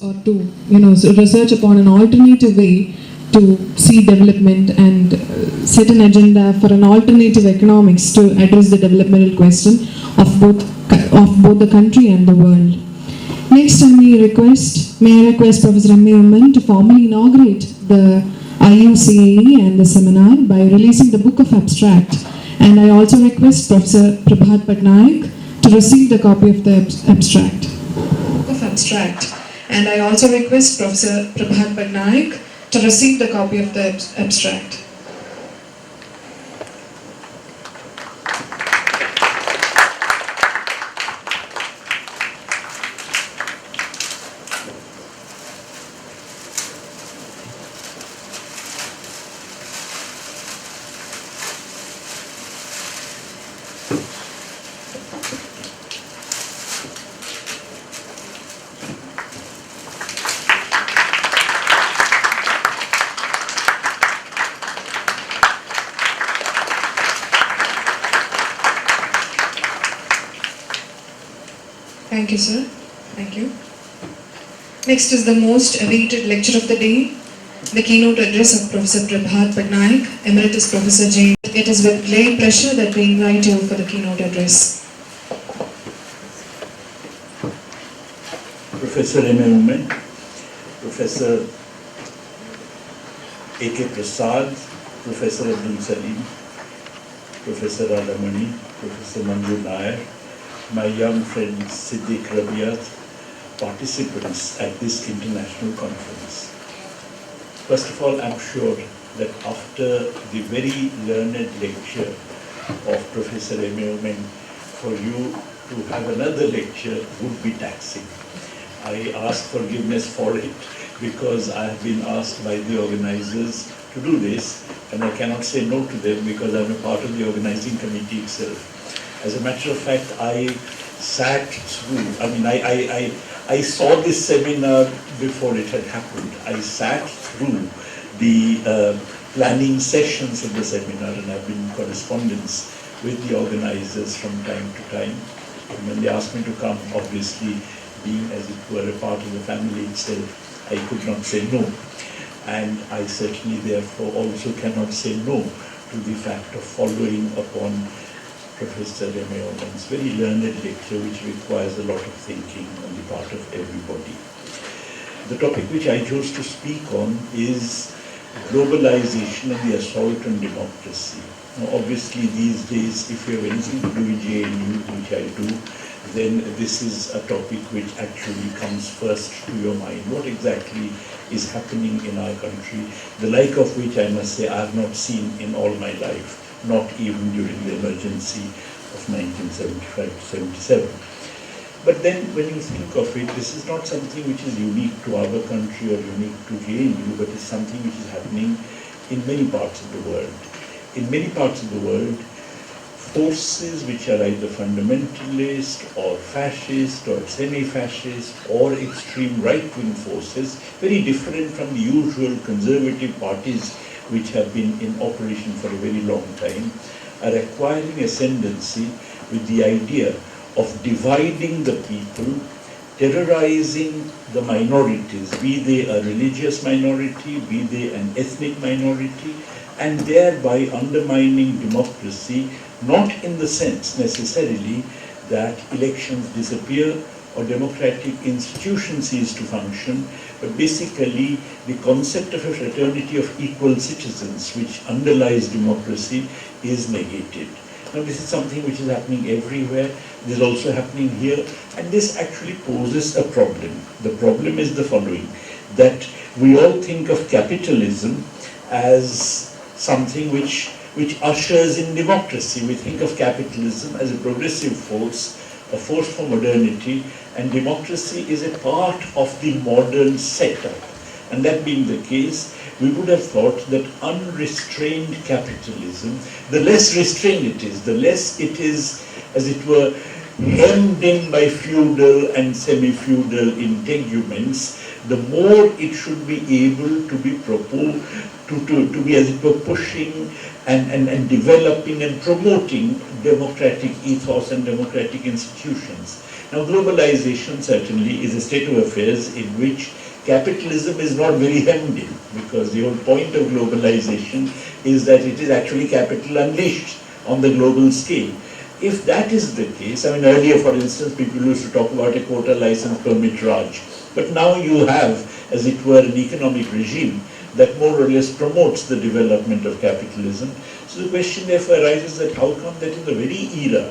or to research upon an alternative way to see development and set an agenda for an alternative economics to address the developmental question of both the country and the world. Next, may I request Professor Emeritus to formally inaugurate the IUCAE and the seminar by releasing the book of abstract. And I also request Professor Prabhat Patnaik to receive the copy of the abstract. And I also request Professor Prabhat Patnaik to receive the copy of the abstract. Thank you, sir. Thank you. Next is the most awaited lecture of the day, the keynote address of Professor Prabhat Patnaik, Emeritus Professor J. It is with great pleasure that we invite you for the keynote address. Professor Emeritus, Professor A.K. Prasad, Professor Abdul Salim, Professor Radhamani, Professor Manju Nair, my young friend Siddiq Rabiat, participants at this international conference. First of all, I'm sure that after the very learned lecture of Professor Emeritus, for you to have another lecture would be taxing. I ask forgiveness for it because I have been asked by the organizers to do this, and I cannot say no to them because I'm a part of the organizing committee itself. As a matter of fact, I sat through, I saw this seminar before it had happened. I sat through the planning sessions of the seminar, and I've been in correspondence with the organizers from time to time. And when they asked me to come, obviously, being as it were a part of the family itself, I could not say no. And I certainly therefore also cannot say no to the fact of following upon Professor Emeritus' very learned lecture, which requires a lot of thinking on the part of everybody. The topic which I chose to speak on is globalization and the assault on democracy. Now, obviously, these days, if you have anything to do with JNU, which I do, then this is a topic which actually comes first to your mind. What exactly is happening in our country, the like of which I must say I have not seen in all my life, not even during the emergency of 1975-77. But then when you think of it, this is not something which is unique to our country or unique to JNU, but it's something which is happening in many parts of the world. In many parts of the world, forces which are either fundamentalist or fascist or semi-fascist or extreme right-wing forces, very different from the usual conservative parties which have been in operation for a very long time, are acquiring ascendancy with the idea of dividing the people, terrorizing the minorities, be they a religious minority, be they an ethnic minority, and thereby undermining democracy, not in the sense necessarily that elections disappear or democratic institutions cease to function, but basically the concept of a fraternity of equal citizens which underlies democracy is negated. Now this is something which is happening everywhere. It is also happening here, and this actually poses a problem. The problem is the following, that we all think of capitalism as something which ushers in democracy. We think of capitalism as a progressive force, a force for modernity, and democracy is a part of the modern setup. And that being the case, we would have thought that unrestrained capitalism, the less restrained it is, the less it is, as it were, hemmed in by feudal and semi-feudal integuments, the more it should be able to be proposed, to be, as it were, pushing and developing and promoting democratic ethos and democratic institutions. Now, globalization certainly is a state of affairs in which capitalism is not very hemmed in, because the whole point of globalization is that it is actually capital unleashed on the global scale. If that is the case, I mean, earlier, for instance, people used to talk about a quota license permit Raj, but now you have, as it were, an economic regime that more or less promotes the development of capitalism. So the question therefore arises that how come that in the very era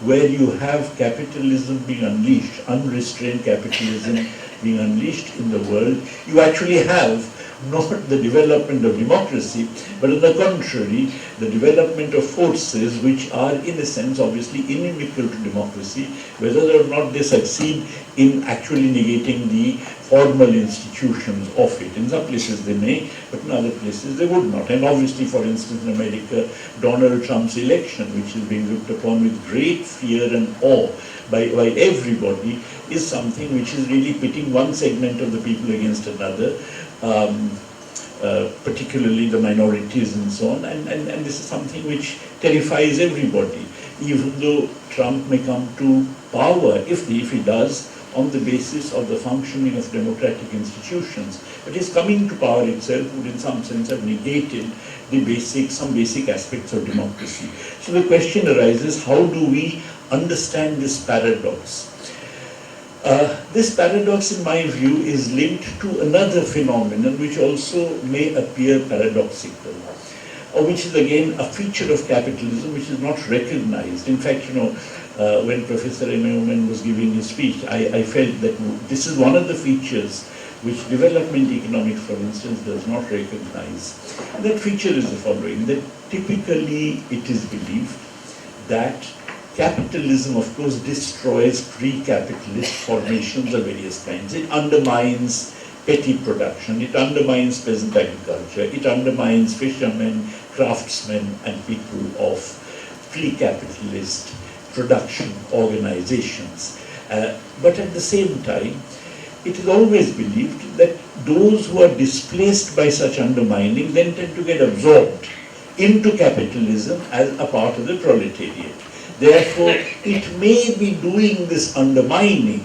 where you have capitalism being unleashed, unrestrained capitalism being unleashed in the world, you actually have not the development of democracy, but on the contrary, the development of forces which are, in a sense, obviously inimical to democracy, whether or not they succeed in actually negating the formal institutions of it. In some places they may, but in other places they would not. And obviously, for instance, in America, Donald Trump's election, which is being looked upon with great fear and awe by everybody, is something which is really pitting one segment of the people against another, particularly the minorities and so on, and this is something which terrifies everybody, even though Trump may come to power, if he does, on the basis of the functioning of democratic institutions. But his coming to power itself would in some sense have negated some basic aspects of democracy. So the question arises, how do we understand this paradox? This paradox, in my view, is linked to another phenomenon which also may appear paradoxical, or which is again a feature of capitalism which is not recognized. In fact, when Professor Emeritus was giving his speech, I felt that this is one of the features which development economics, for instance, does not recognize. And that feature is the following, that typically it is believed that capitalism, of course, destroys pre-capitalist formations of various kinds. It undermines petty production, it undermines peasant agriculture, it undermines fishermen, craftsmen, and people of pre-capitalist production organizations. But at the same time, it is always believed that those who are displaced by such undermining then tend to get absorbed into capitalism as a part of the proletariat. Therefore, it may be doing this undermining,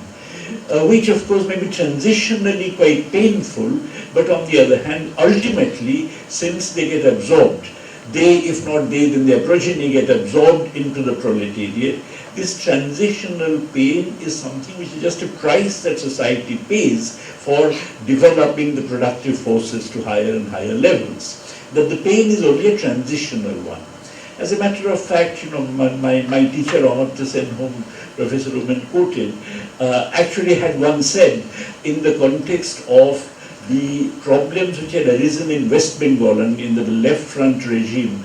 which of course may be transitionally quite painful, but on the other hand, ultimately, since they get absorbed, they, if not they, then their progeny get absorbed into the proletariat. This transitional pain is something which is just a price that society pays for developing the productive forces to higher and higher levels. That the pain is only a transitional one. As a matter of fact, my teacher, Amartya Sen, whom Professor Rumen quoted, actually had once said, in the context of the problems which had arisen in West Bengal and in the left front regime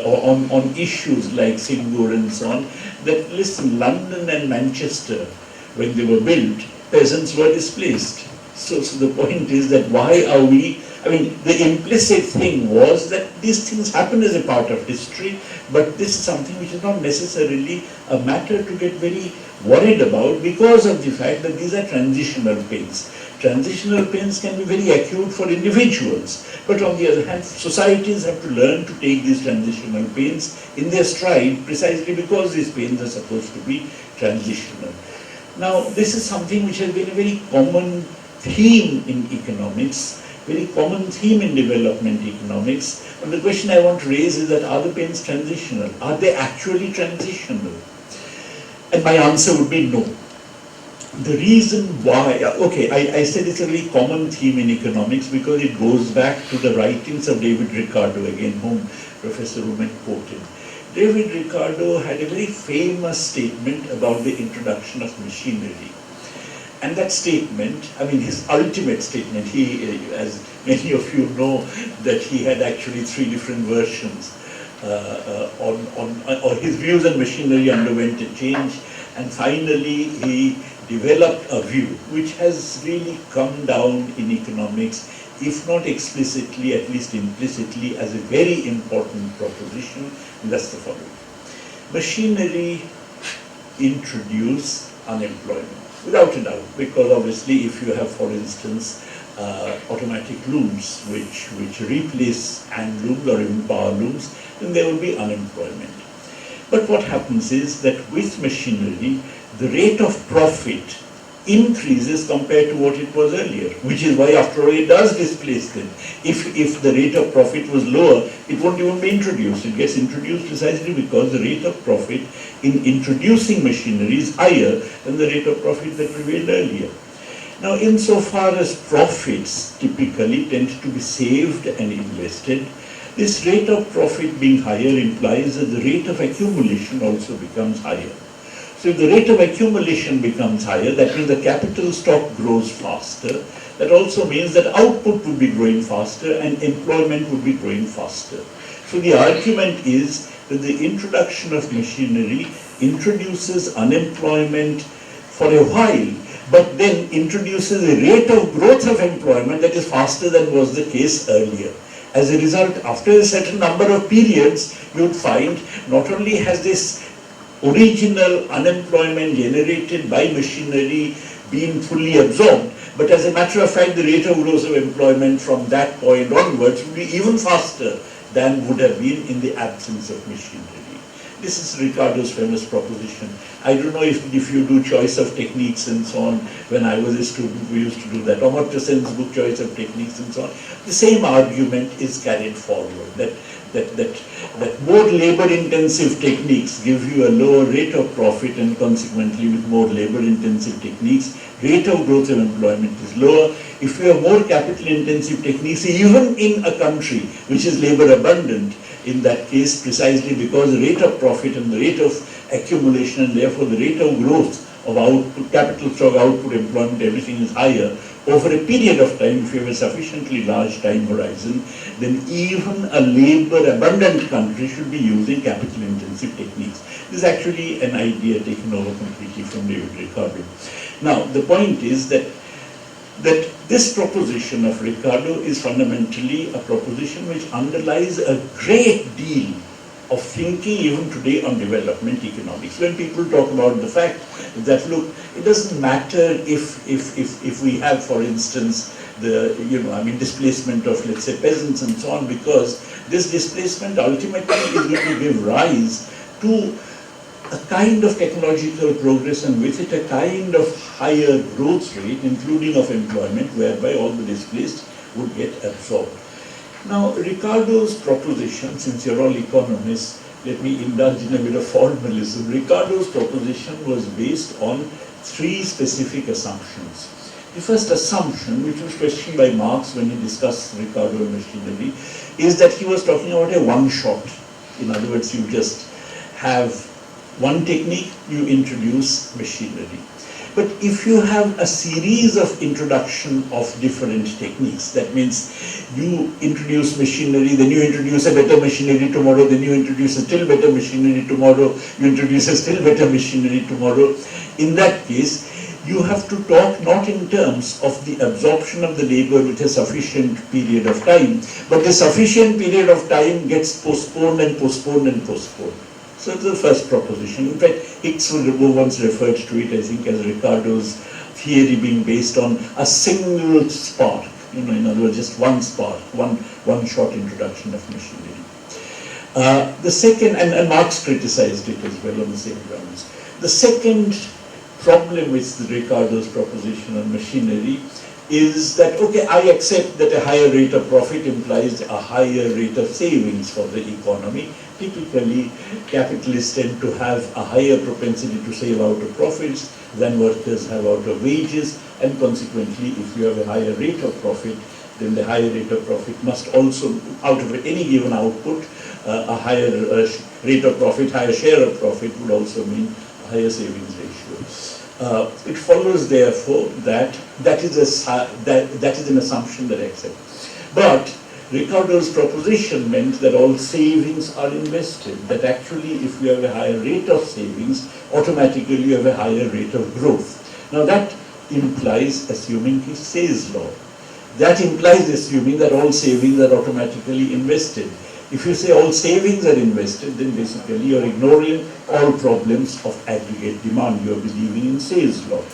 on issues like Singur and so on, that listen, London and Manchester, when they were built, peasants were displaced. So the point is that why are we, the implicit thing was that these things happen as a part of history, but this is something which is not necessarily a matter to get very worried about because of the fact that these are transitional pains. Transitional pains can be very acute for individuals, but on the other hand, societies have to learn to take these transitional pains in their stride precisely because these pains are supposed to be transitional. Now, this is something which has been a very common theme in economics, very common theme in development economics. And the question I want to raise is that are the pains transitional? Are they actually transitional? And my answer would be no. The reason why, I said it's a very common theme in economics because it goes back to the writings of David Ricardo, again, whom Professor Rumen quoted. David Ricardo had a very famous statement about the introduction of machinery. And that statement, his ultimate statement, as many of you know, that he had actually 3 different versions or his views on machinery underwent a change, and finally he developed a view which has really come down in economics, if not explicitly, at least implicitly, as a very important proposition, and that's the following. Machinery introduce unemployment. Without a doubt, because obviously if you have, for instance, automatic looms which replace hand looms or even power looms, then there will be unemployment. But what happens is that with machinery, the rate of profit increases compared to what it was earlier, which is why after all it does displace them. If the rate of profit was lower, it won't even be introduced. It gets introduced precisely because the rate of profit in introducing machinery is higher than the rate of profit that prevailed earlier. Now, insofar as profits typically tend to be saved and invested, this rate of profit being higher implies that the rate of accumulation also becomes higher. So if the rate of accumulation becomes higher, that means the capital stock grows faster. That also means that output would be growing faster and employment would be growing faster. So the argument is that the introduction of machinery introduces unemployment for a while, but then introduces a rate of growth of employment that is faster than was the case earlier. As a result, after a certain number of periods, you would find not only has this original unemployment generated by machinery been fully absorbed, but as a matter of fact, the rate of growth of employment from that point onwards will be even faster than would have been in the absence of machinery. This is Ricardo's famous proposition. I don't know if you do choice of techniques and so on. When I was a student, we used to do that. Amartya Sen's book, Choice of Techniques and so on. The same argument is carried forward, that more labor-intensive techniques give you a lower rate of profit, and consequently with more labor-intensive techniques, rate of growth of employment is lower. If you have more capital-intensive techniques, even in a country which is labor-abundant, in that case, precisely because the rate of profit and the rate of accumulation and therefore the rate of growth of output, capital stock, output, employment, everything is higher, over a period of time, if you have a sufficiently large time horizon, then even a labor-abundant country should be using capital-intensive techniques. This is actually an idea taken over completely from David Ricardo. Now, the point is that this proposition of Ricardo is fundamentally a proposition which underlies a great deal of thinking even today on development economics. When people talk about the fact that, look, it doesn't matter if we have, for instance, the displacement of, let's say, peasants and so on, because this displacement ultimately is going to give rise to a kind of technological progress, and with it a kind of higher growth rate, including of employment, whereby all the displaced would get absorbed. Now, Ricardo's proposition, since you're all economists, let me indulge in a bit of formalism. Ricardo's proposition was based on three specific assumptions. The first assumption, which was questioned by Marx when he discussed Ricardo and machinery, is that he was talking about a one-shot. In other words, you just have one technique, you introduce machinery. But if you have a series of introduction of different techniques, that means you introduce machinery, then you introduce a better machinery tomorrow, then you introduce a still better machinery tomorrow, you introduce a still better machinery tomorrow. In that case, you have to talk not in terms of the absorption of the labor with a sufficient period of time, but the sufficient period of time gets postponed and postponed and postponed. So that's the first proposition. In fact, Hicks once referred to it, I think, as Ricardo's theory being based on a single spark. In other words, just one spark, one short introduction of machinery. The second, and Marx criticized it as well on the same grounds. The second problem with Ricardo's proposition on machinery is that, okay, I accept that a higher rate of profit implies a higher rate of savings for the economy. Typically, capitalists tend to have a higher propensity to save out of profits than workers have out of wages, and consequently, if you have a higher rate of profit, then the higher rate of profit must also, out of any given output, a higher rate of profit, higher share of profit would also mean a higher savings ratio. It follows, therefore, that is an assumption that I accept. But Ricardo's proposition meant that all savings are invested, that actually if you have a higher rate of savings, automatically you have a higher rate of growth. Now that implies assuming his Say's law. That implies assuming that all savings are automatically invested. If you say all savings are invested, then basically you're ignoring all problems of aggregate demand. You're believing in Say's law.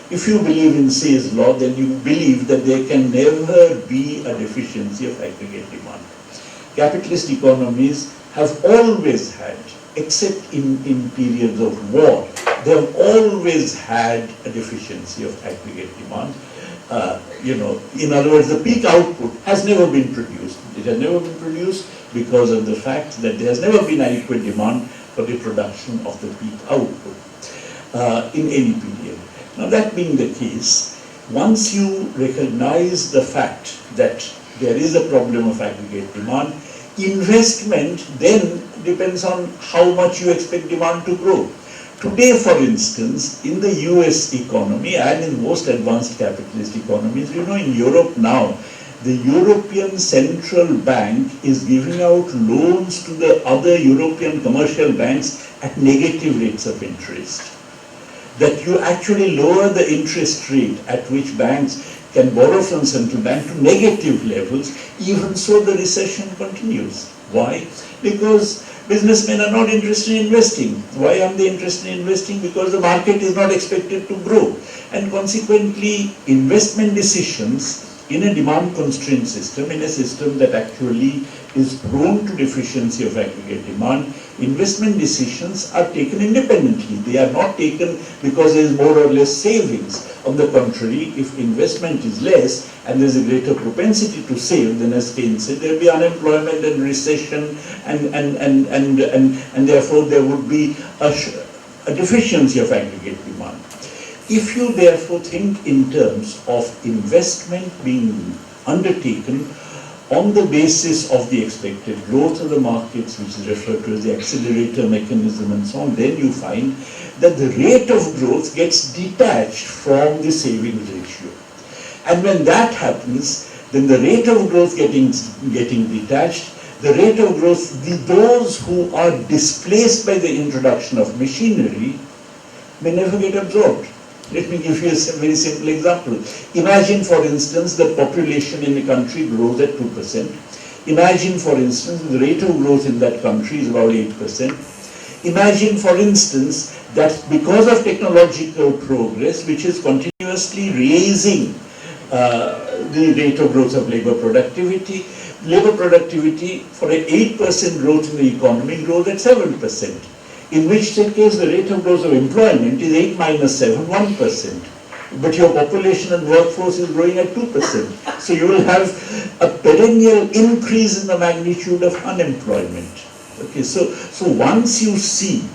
If you believe in Say's law, then you believe that there can never be a deficiency of aggregate demand. Capitalist economies have always had, except in periods of war, they have always had a deficiency of aggregate demand. In other words, the peak output has never been produced. It has never been produced because of the fact that there has never been adequate demand for the production of the peak output in any period. Now, that being the case, once you recognize the fact that there is a problem of aggregate demand, investment then depends on how much you expect demand to grow. Today, for instance, in the US economy and in most advanced capitalist economies, in Europe now, the European Central Bank is giving out loans to the other European commercial banks at negative rates of interest. That you actually lower the interest rate at which banks can borrow from central bank to negative levels, even so the recession continues. Why? Because businessmen are not interested in investing. Why aren't they interested in investing? Because the market is not expected to grow. And consequently, investment decisions in a demand-constrained system, in a system that actually is prone to deficiency of aggregate demand, investment decisions are taken independently. They are not taken because there is more or less savings. On the contrary, if investment is less and there is a greater propensity to save, then as Keynes said, there will be unemployment and recession, and therefore there would be a deficiency of aggregate demand. If you therefore think in terms of investment being undertaken on the basis of the expected growth of the markets, which is referred to as the accelerator mechanism and so on, then you find that the rate of growth gets detached from the savings ratio. And when that happens, then the rate of growth getting detached, the rate of growth, those who are displaced by the introduction of machinery may never get absorbed. Let me give you a very simple example. Imagine, for instance, the population in a country grows at 2%. Imagine, for instance, the rate of growth in that country is about 8%. Imagine, for instance, that because of technological progress, which is continuously raising the rate of growth of labor productivity for an 8% growth in the economy grows at 7%. In which case the rate of growth of employment is 8 minus 7, 1%. But your population and workforce is growing at 2%. So you will have a perennial increase in the magnitude of unemployment. Okay, so once you see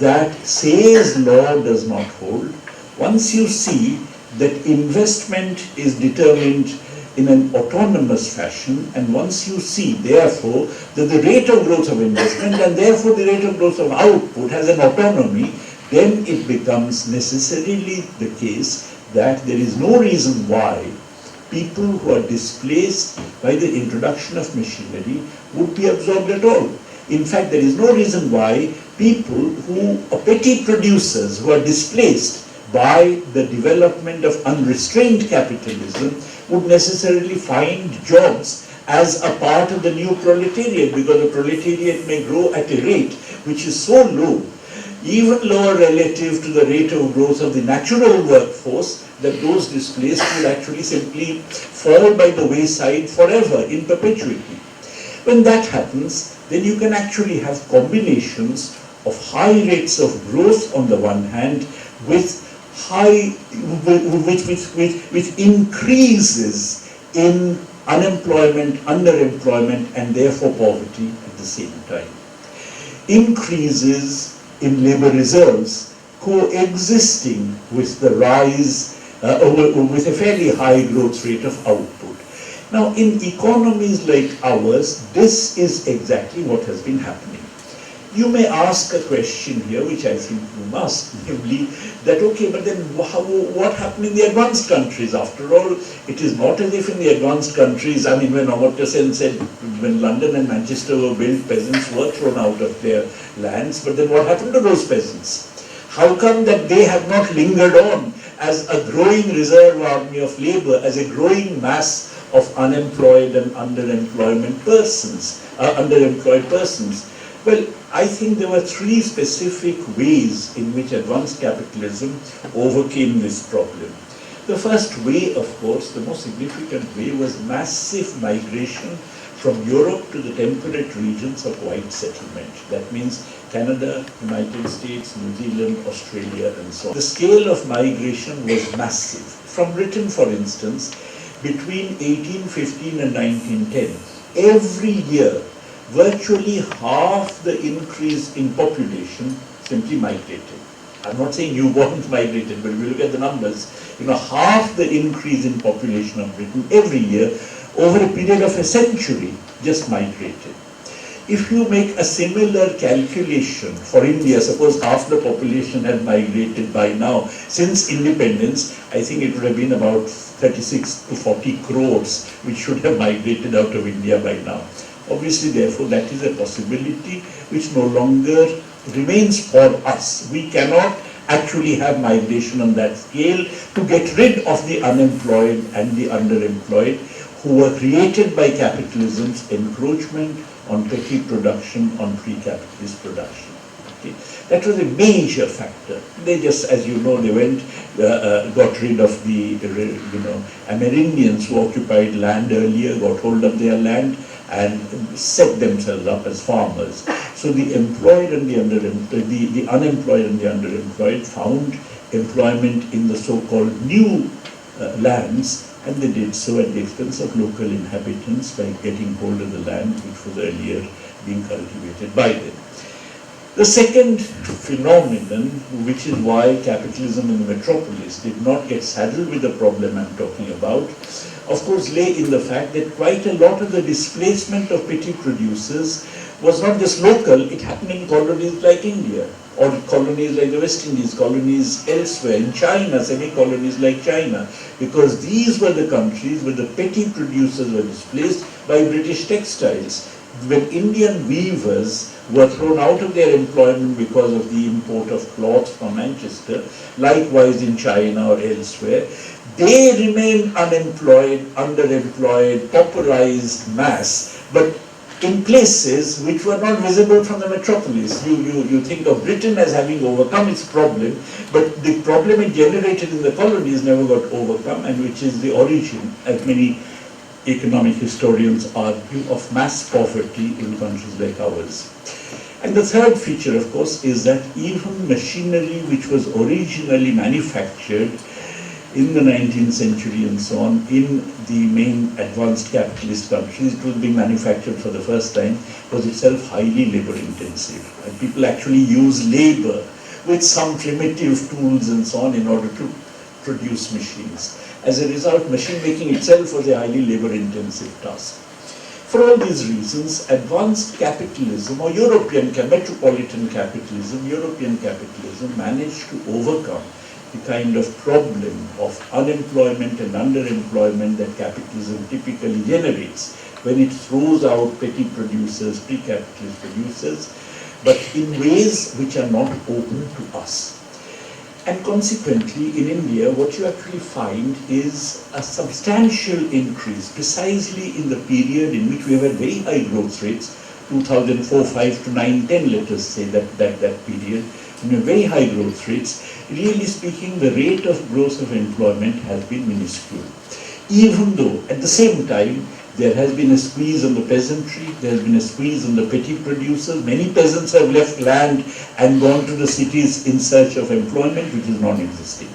that Say's law does not hold, once you see that investment is determined in an autonomous fashion, and once you see, therefore, that the rate of growth of investment and therefore the rate of growth of output has an autonomy, then it becomes necessarily the case that there is no reason why people who are displaced by the introduction of machinery would be absorbed at all. In fact, there is no reason why people who are petty producers who are displaced by the development of unrestrained capitalism would necessarily find jobs as a part of the new proletariat, because the proletariat may grow at a rate which is so low, even lower relative to the rate of growth of the natural workforce, that those displaced will actually simply fall by the wayside forever, in perpetuity. When that happens, then you can actually have combinations of high rates of growth on the one hand with which increases in unemployment, underemployment, and therefore poverty at the same time. Increases in labor reserves coexisting with the rise, with a fairly high growth rate of output. Now, in economies like ours, this is exactly what has been happening. You may ask a question here, which I think you must, namely that, okay, but then what happened in the advanced countries? After all, it is not as if in the advanced countries, I mean, when Amartya Sen said, when London and Manchester were built, peasants were thrown out of their lands, but then what happened to those peasants? How come that they have not lingered on as a growing reserve army of labor, as a growing mass of unemployed and underemployed persons? Well, I think there were three specific ways in which advanced capitalism overcame this problem. The first way, of course, the most significant way was massive migration from Europe to the temperate regions of white settlement. That means Canada, United States, New Zealand, Australia, and so on. The scale of migration was massive. From Britain, for instance, between 1815 and 1910, every year, virtually half the increase in population simply migrated. I'm not saying newborns migrated, but if you look at the numbers, half the increase in population of Britain every year over a period of a century just migrated. If you make a similar calculation for India, suppose half the population had migrated by now, since independence, I think it would have been about 36 to 40 crores which should have migrated out of India by now. Obviously, therefore, that is a possibility which no longer remains for us. We cannot actually have migration on that scale to get rid of the unemployed and the underemployed who were created by capitalism's encroachment on petty production, on pre-capitalist production. Okay. That was a major factor. They just, as you know, they went, got rid of the, Amerindians who occupied land earlier, got hold of their land and set themselves up as farmers. So the employed and the underemployed, the unemployed and the underemployed found employment in the so-called new lands, and they did so at the expense of local inhabitants by getting hold of the land which was earlier being cultivated by them. The second phenomenon, which is why capitalism in the metropolis did not get saddled with the problem I'm talking about, of course lay in the fact that quite a lot of the displacement of petty producers was not just local, it happened in colonies like India, or colonies like the West Indies, colonies elsewhere, in China, semi-colonies like China, because these were the countries where the petty producers were displaced by British textiles. When Indian weavers were thrown out of their employment because of the import of cloth from Manchester, likewise in China or elsewhere, they remained unemployed, underemployed, pauperized mass, but in places which were not visible from the metropolis. You think of Britain as having overcome its problem, but the problem it generated in the colonies never got overcome, and which is the origin, as many economic historians argue, of mass poverty in countries like ours. And the third feature, of course, is that even machinery which was originally manufactured in the 19th century and so on, in the main advanced capitalist countries, it was being manufactured for the first time, was itself highly labor intensive. And people actually use labor with some primitive tools and so on in order to produce machines. As a result, machine making itself was a highly labor intensive task. For all these reasons, advanced capitalism or metropolitan capitalism, European capitalism managed to overcome the kind of problem of unemployment and underemployment that capitalism typically generates when it throws out petty producers, pre-capitalist producers, but in ways which are not open to us. And consequently, in India, what you actually find is a substantial increase, precisely in the period in which we have had very high growth rates, 2004-5 to 9-10, let us say, that period, in very high growth rates. Really speaking, the rate of growth of employment has been minuscule. Even though, at the same time, there has been a squeeze on the peasantry, there has been a squeeze on the petty producers. Many peasants have left land and gone to the cities in search of employment, which is non-existing.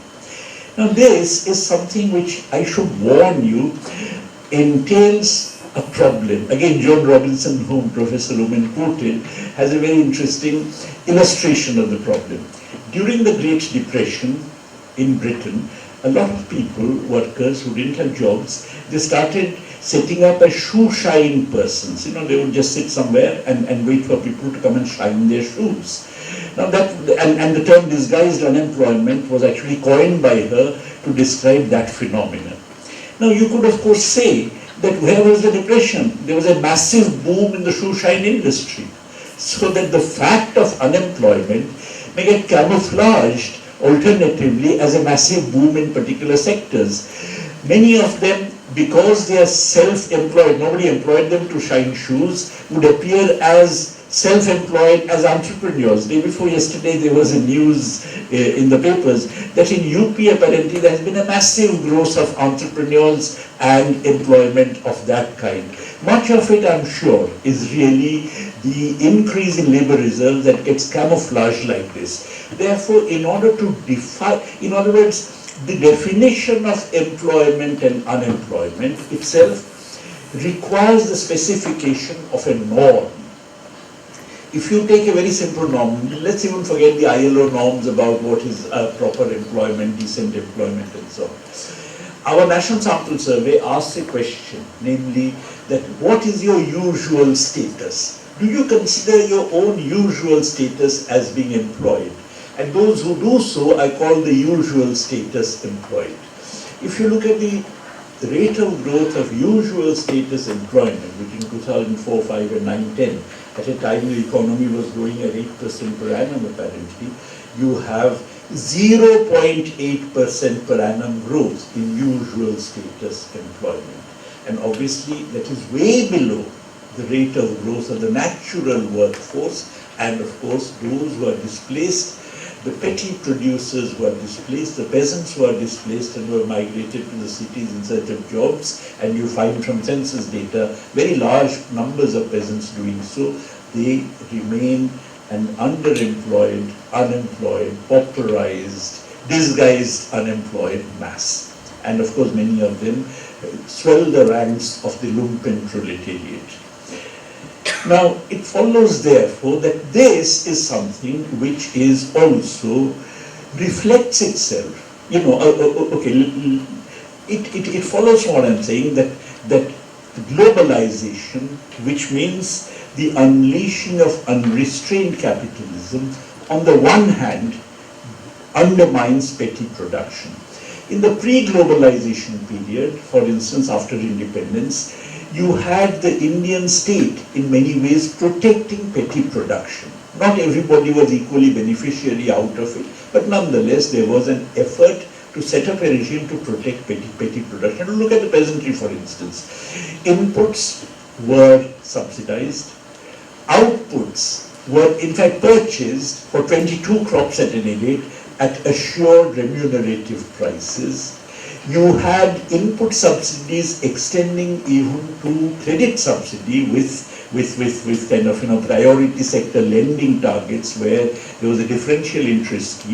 Now this is something which I should warn you entails a problem. Again, John Robinson, whom Professor Omen quoted, has a very interesting illustration of the problem. During the Great Depression in Britain, a lot of people, workers who didn't have jobs, they started setting up as shoe shine persons. They would just sit somewhere and wait for people to come and shine their shoes. Now that, and the term disguised unemployment was actually coined by her to describe that phenomenon. Now you could of course say that where was the depression? There was a massive boom in the shoe shine industry. So that the fact of unemployment may get camouflaged alternatively as a massive boom in particular sectors. Many of them, because they are self-employed, nobody employed them to shine shoes, would appear as self-employed as entrepreneurs. Day before yesterday there was a news in the papers that in UP apparently there has been a massive growth of entrepreneurs and employment of that kind. Much of it, I'm sure, is really the increase in labor reserves that gets camouflaged like this. Therefore, in order to define, in other words, the definition of employment and unemployment itself requires the specification of a norm. If you take a very simple norm, let's even forget the ILO norms about what is proper employment, decent employment and so on. Our National Sample Survey asks a question, namely that what is your usual status? Do you consider your own usual status as being employed? And those who do so, I call the usual status employed. If you look at the rate of growth of usual status employment between 2004, 5 and 9, 10, at a time the economy was growing at 8% per annum apparently, you have 0.8% per annum growth in usual status employment. And obviously that is way below the rate of growth of the natural workforce, and of course those who are displaced, the petty producers who are displaced, the peasants who are displaced and who are migrated to the cities in search of jobs, and you find from census data very large numbers of peasants doing so, they remain an underemployed, unemployed, pauperized, disguised unemployed mass. And of course many of them swell the ranks of the lumpen proletariat. Now, it follows therefore that this is something which is also reflects itself. You know, it follows from what I'm saying, that globalization, which means the unleashing of unrestrained capitalism, on the one hand, undermines petty production. In the pre-globalization period, for instance, after independence, you had the Indian state in many ways protecting petty production. Not everybody was equally beneficiary out of it, but nonetheless there was an effort to set up a regime to protect petty production. Look at the peasantry, for instance. Inputs were subsidized, outputs were in fact purchased for 22 crops at any rate at assured remunerative prices. You had input subsidies extending even to credit subsidy with kind of priority sector lending targets, where there was a differential interest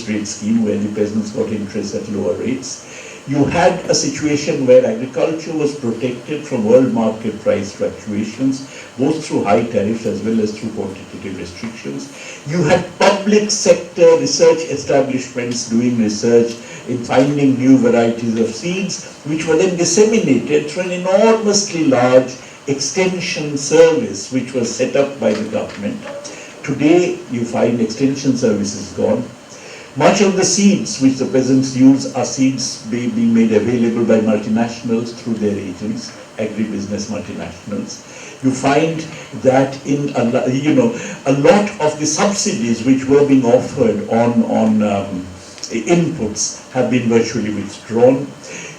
rate scheme where the peasants got interest at lower rates. You had a situation where agriculture was protected from world market price fluctuations, both through high tariffs as well as through quantitative restrictions. You had public sector research establishments doing research in finding new varieties of seeds, which were then disseminated through an enormously large extension service which was set up by the government. Today, you find extension services gone. Much of the seeds which the peasants use are seeds being made available by multinationals through their agents, agribusiness multinationals. You find that in a lot of the subsidies which were being offered on inputs have been virtually withdrawn.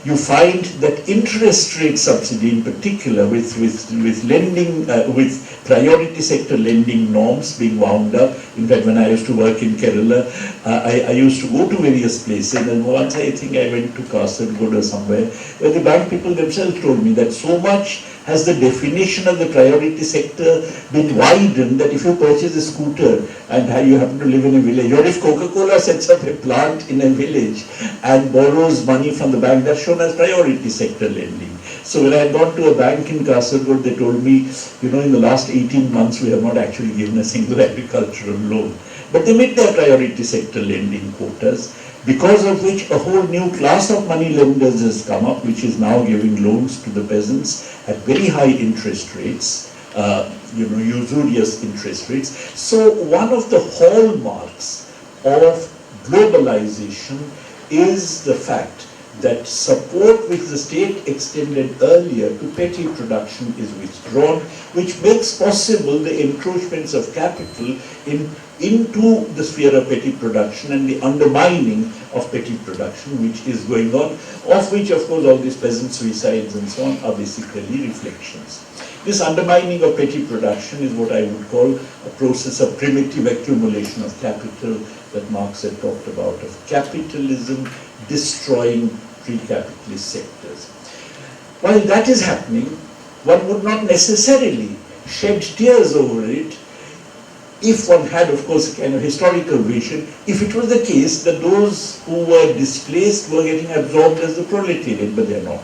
You find that interest rate subsidy in particular with lending, with priority sector lending norms being wound up. In fact, when I used to work in Kerala, I used to go to various places, and once I think I went to Kasaragod or somewhere, where the bank people themselves told me that so much has the definition of the priority sector been widened that if you purchase a scooter and you happen to live in a village, or if Coca-Cola sets up a plant in a village and borrows money from the bank, that's shown as priority sector lending. So when I had gone to a bank in Kasaragod, they told me, in the last 18 months we have not actually given a single agricultural loan. But they met their priority sector lending quotas, because of which a whole new class of money lenders has come up, which is now giving loans to the peasants at very high interest rates, usurious interest rates. So one of the hallmarks of globalization is the fact that support which the state extended earlier to petty production is withdrawn, which makes possible the encroachments of capital into the sphere of petty production and the undermining of petty production which is going on, of which of course all these peasant suicides and so on are basically reflections. This undermining of petty production is what I would call a process of primitive accumulation of capital that Marx had talked about, of capitalism destroying pre-capitalist sectors. While that is happening, one would not necessarily shed tears over it if one had, of course, a kind of historical vision, if it was the case that those who were displaced were getting absorbed as the proletariat, but they're not.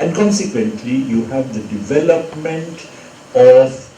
And consequently, you have the development of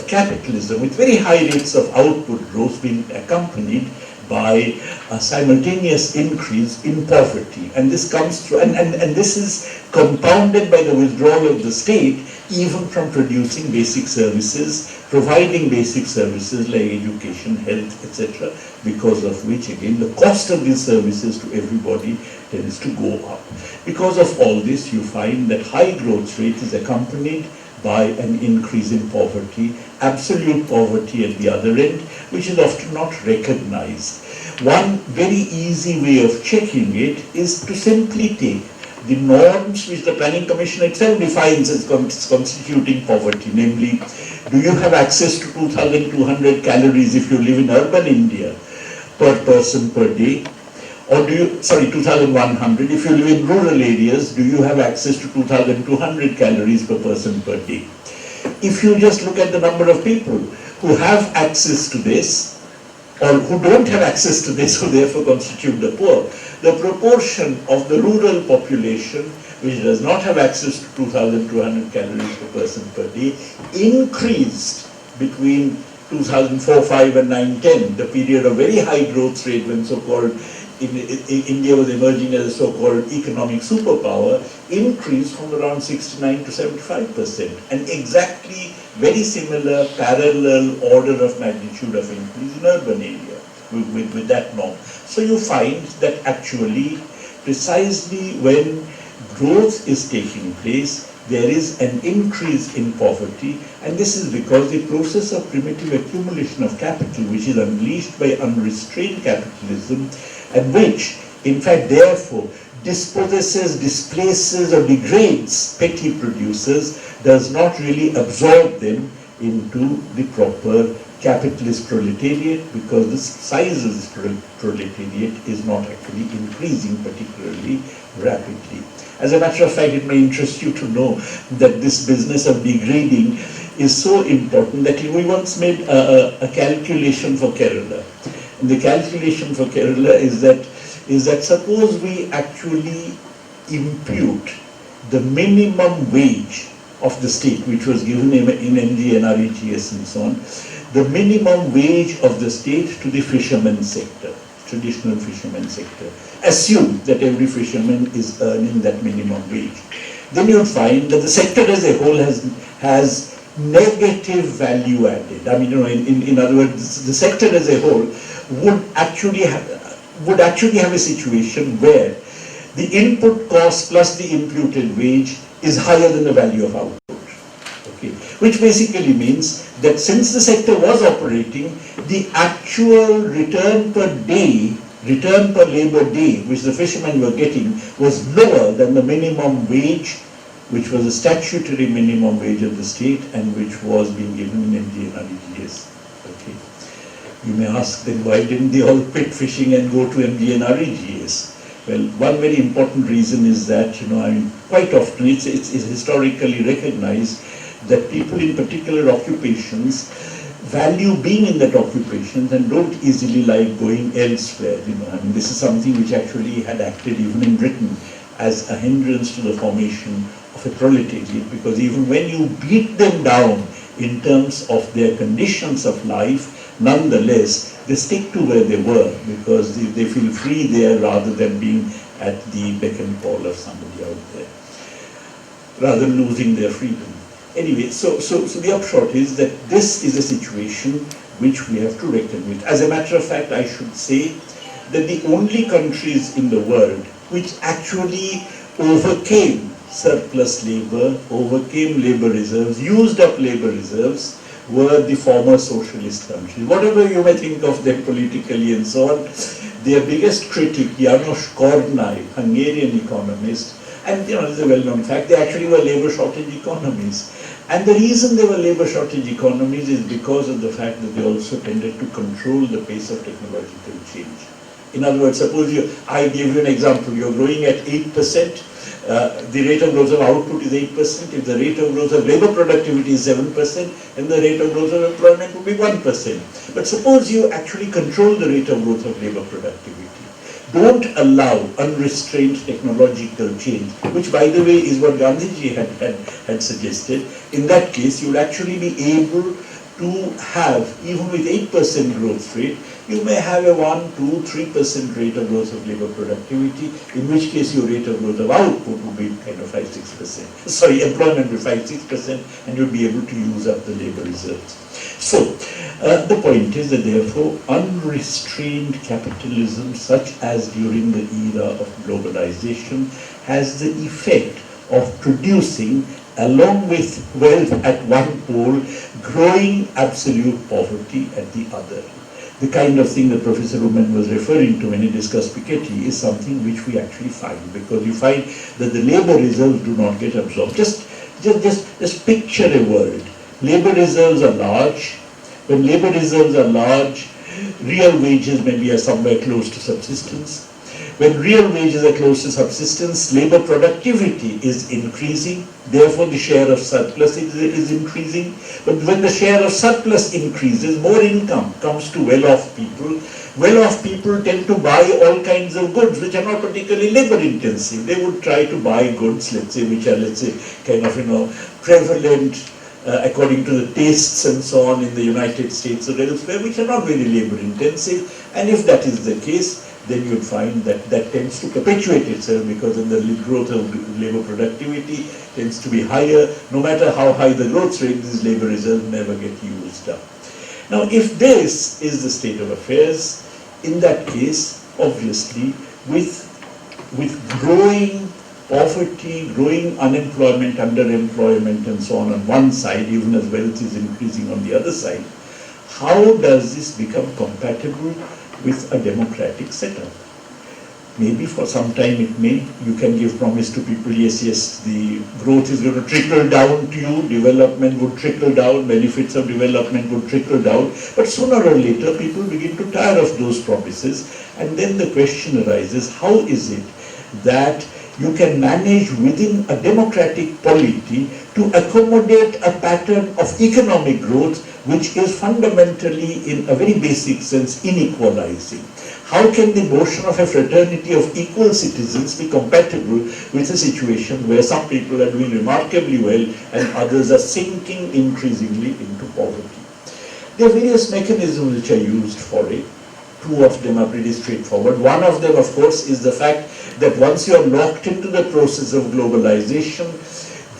capitalism with very high rates of output growth being accompanied by a simultaneous increase in poverty. And this comes through, and this is compounded by the withdrawal of the state even from producing basic services, providing basic services like education, health, etc., because of which, again, the cost of these services to everybody tends to go up. Because of all this, you find that high growth rate is accompanied by an increase in poverty, absolute poverty at the other end, which is often not recognized. One very easy way of checking it is to simply take the norms which the Planning Commission itself defines as constituting poverty, namely, do you have access to 2,200 calories if you live in urban India per person per day? Or do you, 2,100. If you live in rural areas, do you have access to 2,200 calories per person per day? If you just look at the number of people who have access to this, or who don't have access to this, who therefore constitute the poor, the proportion of the rural population which does not have access to 2,200 calories per person per day increased between 2004, 5 and 9, 10, the period of very high growth rate when so-called India was emerging as a so-called economic superpower, increased from around 69 to 75%, and exactly very similar parallel order of magnitude of increase in urban area with that norm. So you find that actually precisely when growth is taking place, there is an increase in poverty, and this is because the process of primitive accumulation of capital, which is unleashed by unrestrained capitalism, and which, in fact, therefore, dispossesses, displaces, or degrades petty producers, does not really absorb them into the proper capitalist proletariat, because the size of this proletariat is not actually increasing particularly rapidly. As a matter of fact, it may interest you to know that this business of degrading is so important that we once made a calculation for Kerala. And the calculation for Kerala is that suppose we actually impute the minimum wage of the state, which was given in MG, NREGS and so on, the minimum wage of the state to the fishermen sector, traditional fishermen sector. Assume that every fisherman is earning that minimum wage. Then you'll find that the sector as a whole has negative value added. I mean, in other words, the sector as a whole would actually have a situation where the input cost plus the imputed wage is higher than the value of output. Okay, which basically means that since the sector was operating, the actual return per day, return per labor day, which the fishermen were getting, was lower than the minimum wage, which was a statutory minimum wage of the state and which was being given in MG and REGS. Okay. You may ask, then why didn't they all quit fishing and go to MG and REGS? Well, one very important reason is that, quite often it's historically recognized that people in particular occupations value being in that occupation and don't easily like going elsewhere. This is something which actually had acted even in Britain as a hindrance to the formation of a proletariat, because even when you beat them down in terms of their conditions of life, nonetheless, they stick to where they were because they feel free there rather than being at the beck and call of somebody out there, rather than losing their freedom. Anyway, so the upshot is that this is a situation which we have to reckon with. As a matter of fact, I should say that the only countries in the world which actually overcame surplus labor, overcame labor reserves, used up labor reserves, were the former socialist countries. Whatever you may think of them politically and so on, Their biggest critic, János Kornai, Hungarian economist, and this is a well-known fact, they actually were labor shortage economies. And the reason they were labor shortage economies is because of the fact that they also tended to control the pace of technological change. In other words, suppose I gave you an example, you're growing at 8%, the rate of growth of output is 8%, if the rate of growth of labor productivity is 7%, then the rate of growth of employment would be 1%. But suppose you actually control the rate of growth of labor productivity. Don't allow unrestrained technological change, which by the way is what Gandhiji had suggested. In that case, you'll actually be able to have, even with 8% growth rate, you may have a 1, 2, 3% rate of growth of labor productivity, in which case your rate of growth of output would be kind of 5-6%. Sorry, employment will be 5-6%, and you'll be able to use up the labor reserves. So, the point is that therefore unrestrained capitalism, such as during the era of globalization, has the effect of producing, along with wealth at one pole, growing absolute poverty at the other. The kind of thing that Professor Ruben was referring to when he discussed Piketty is something which we actually find, because you find that the labor reserves do not get absorbed. Just picture a world. Labor reserves are large. When labor reserves are large, real wages maybe are somewhere close to subsistence. When real wages are close to subsistence, labor productivity is increasing, therefore the share of surplus is increasing. But when the share of surplus increases, more income comes to well-off people. Well-off people tend to buy all kinds of goods which are not particularly labor-intensive. They would try to buy goods, let's say, which are, kind of, prevalent according to the tastes and so on in the United States or elsewhere, which are not very labor-intensive. And if that is the case, then you'd find that that tends to perpetuate itself, because then the growth of labor productivity tends to be higher. No matter how high the growth rate, these labor reserves never get used up. Now, if this is the state of affairs, in that case, obviously, with growing poverty, growing unemployment, underemployment, and so on one side, even as wealth is increasing on the other side, how does this become compatible with a democratic setup? Maybe for some time it may. You can give promise to people, yes, the growth is going to trickle down to you, development would trickle down, benefits of development would trickle down, but sooner or later people begin to tire of those promises, and then the question arises, how is it that you can manage within a democratic polity to accommodate a pattern of economic growth which is fundamentally, in a very basic sense, inequalizing? How can the notion of a fraternity of equal citizens be compatible with a situation where some people are doing remarkably well and others are sinking increasingly into poverty? There are various mechanisms which are used for it. Two of them are pretty straightforward. One of them, of course, is the fact that once you are locked into the process of globalization,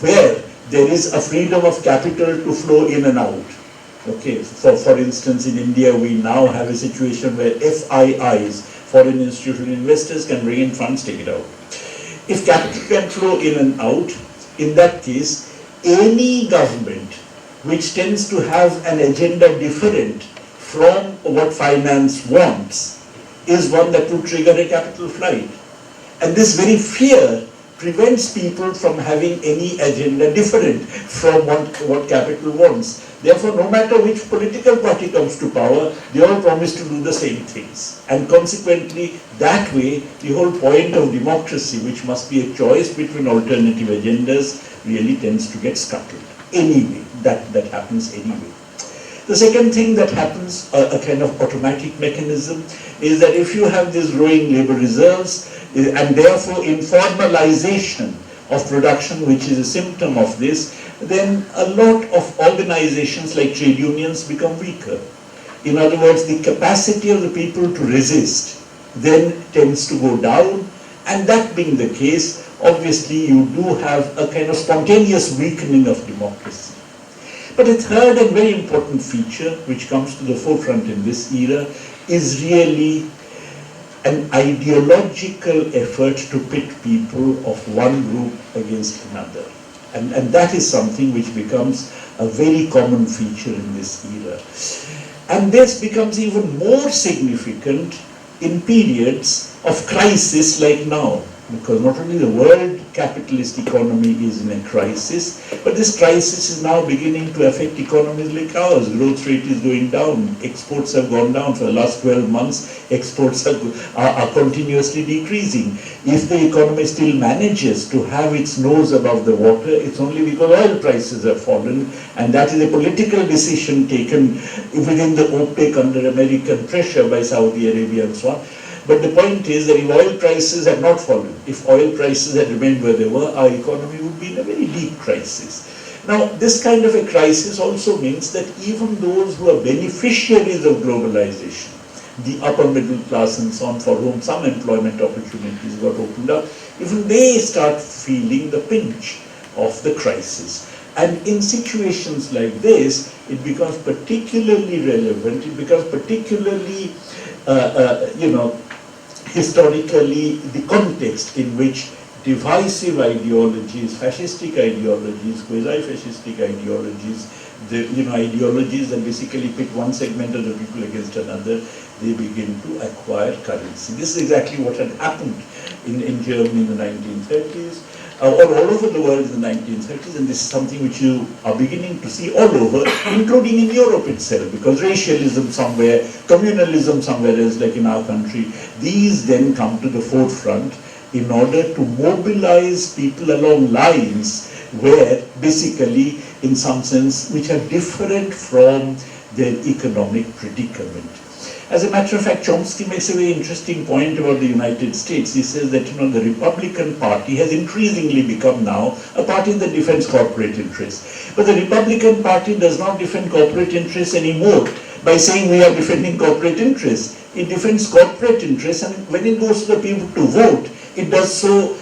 where there is a freedom of capital to flow in and out. Okay, for instance, in India, we now have a situation where FIIs, foreign institutional investors, can bring in funds, take it out. If capital can flow in and out, in that case, any government which tends to have an agenda different from what finance wants is one that will trigger a capital flight. And this very fear prevents people from having any agenda different from what capital wants. Therefore, no matter which political party comes to power, they all promise to do the same things. And consequently, that way, the whole point of democracy, which must be a choice between alternative agendas, really tends to get scuttled. Anyway, that happens anyway. The second thing that happens, a kind of automatic mechanism, is that if you have these growing labor reserves, and therefore informalization of production, which is a symptom of this, then a lot of organizations like trade unions become weaker. In other words, the capacity of the people to resist then tends to go down, and that being the case, obviously you do have a kind of spontaneous weakening of democracy. But a third and very important feature which comes to the forefront in this era is really an ideological effort to pit people of one group against another. And that is something which becomes a very common feature in this era. And this becomes even more significant in periods of crisis like now. Because not only the world capitalist economy is in a crisis, but this crisis is now beginning to affect economies like ours. Growth rate is going down. Exports have gone down for the last 12 months. Exports are continuously decreasing. If the economy still manages to have its nose above the water, it's only because oil prices have fallen, and that is a political decision taken within the OPEC under American pressure by Saudi Arabia and so on. But the point is that if oil prices had not fallen, if oil prices had remained where they were, our economy would be in a very deep crisis. Now, this kind of a crisis also means that even those who are beneficiaries of globalization, the upper middle class and so on, for whom some employment opportunities got opened up, even they start feeling the pinch of the crisis. And in situations like this, it becomes particularly relevant, it becomes particularly, historically, the context in which divisive ideologies, fascistic ideologies, quasi-fascistic ideologies, ideologies that basically pit one segment of the people against another, they begin to acquire currency. This is exactly what had happened in Germany in the 1930s, or all over the world in the 1930s, and this is something which you are beginning to see all over, including in Europe itself, because racialism somewhere, communalism somewhere else, like in our country, these then come to the forefront in order to mobilize people along lines where basically, in some sense, which are different from their economic predicament. As a matter of fact, Chomsky makes a very interesting point about the United States. He says that the Republican Party has increasingly become now a party that defends corporate interests. But the Republican Party does not defend corporate interests anymore by saying we are defending corporate interests. It defends corporate interests, and when it goes to the people to vote, it does so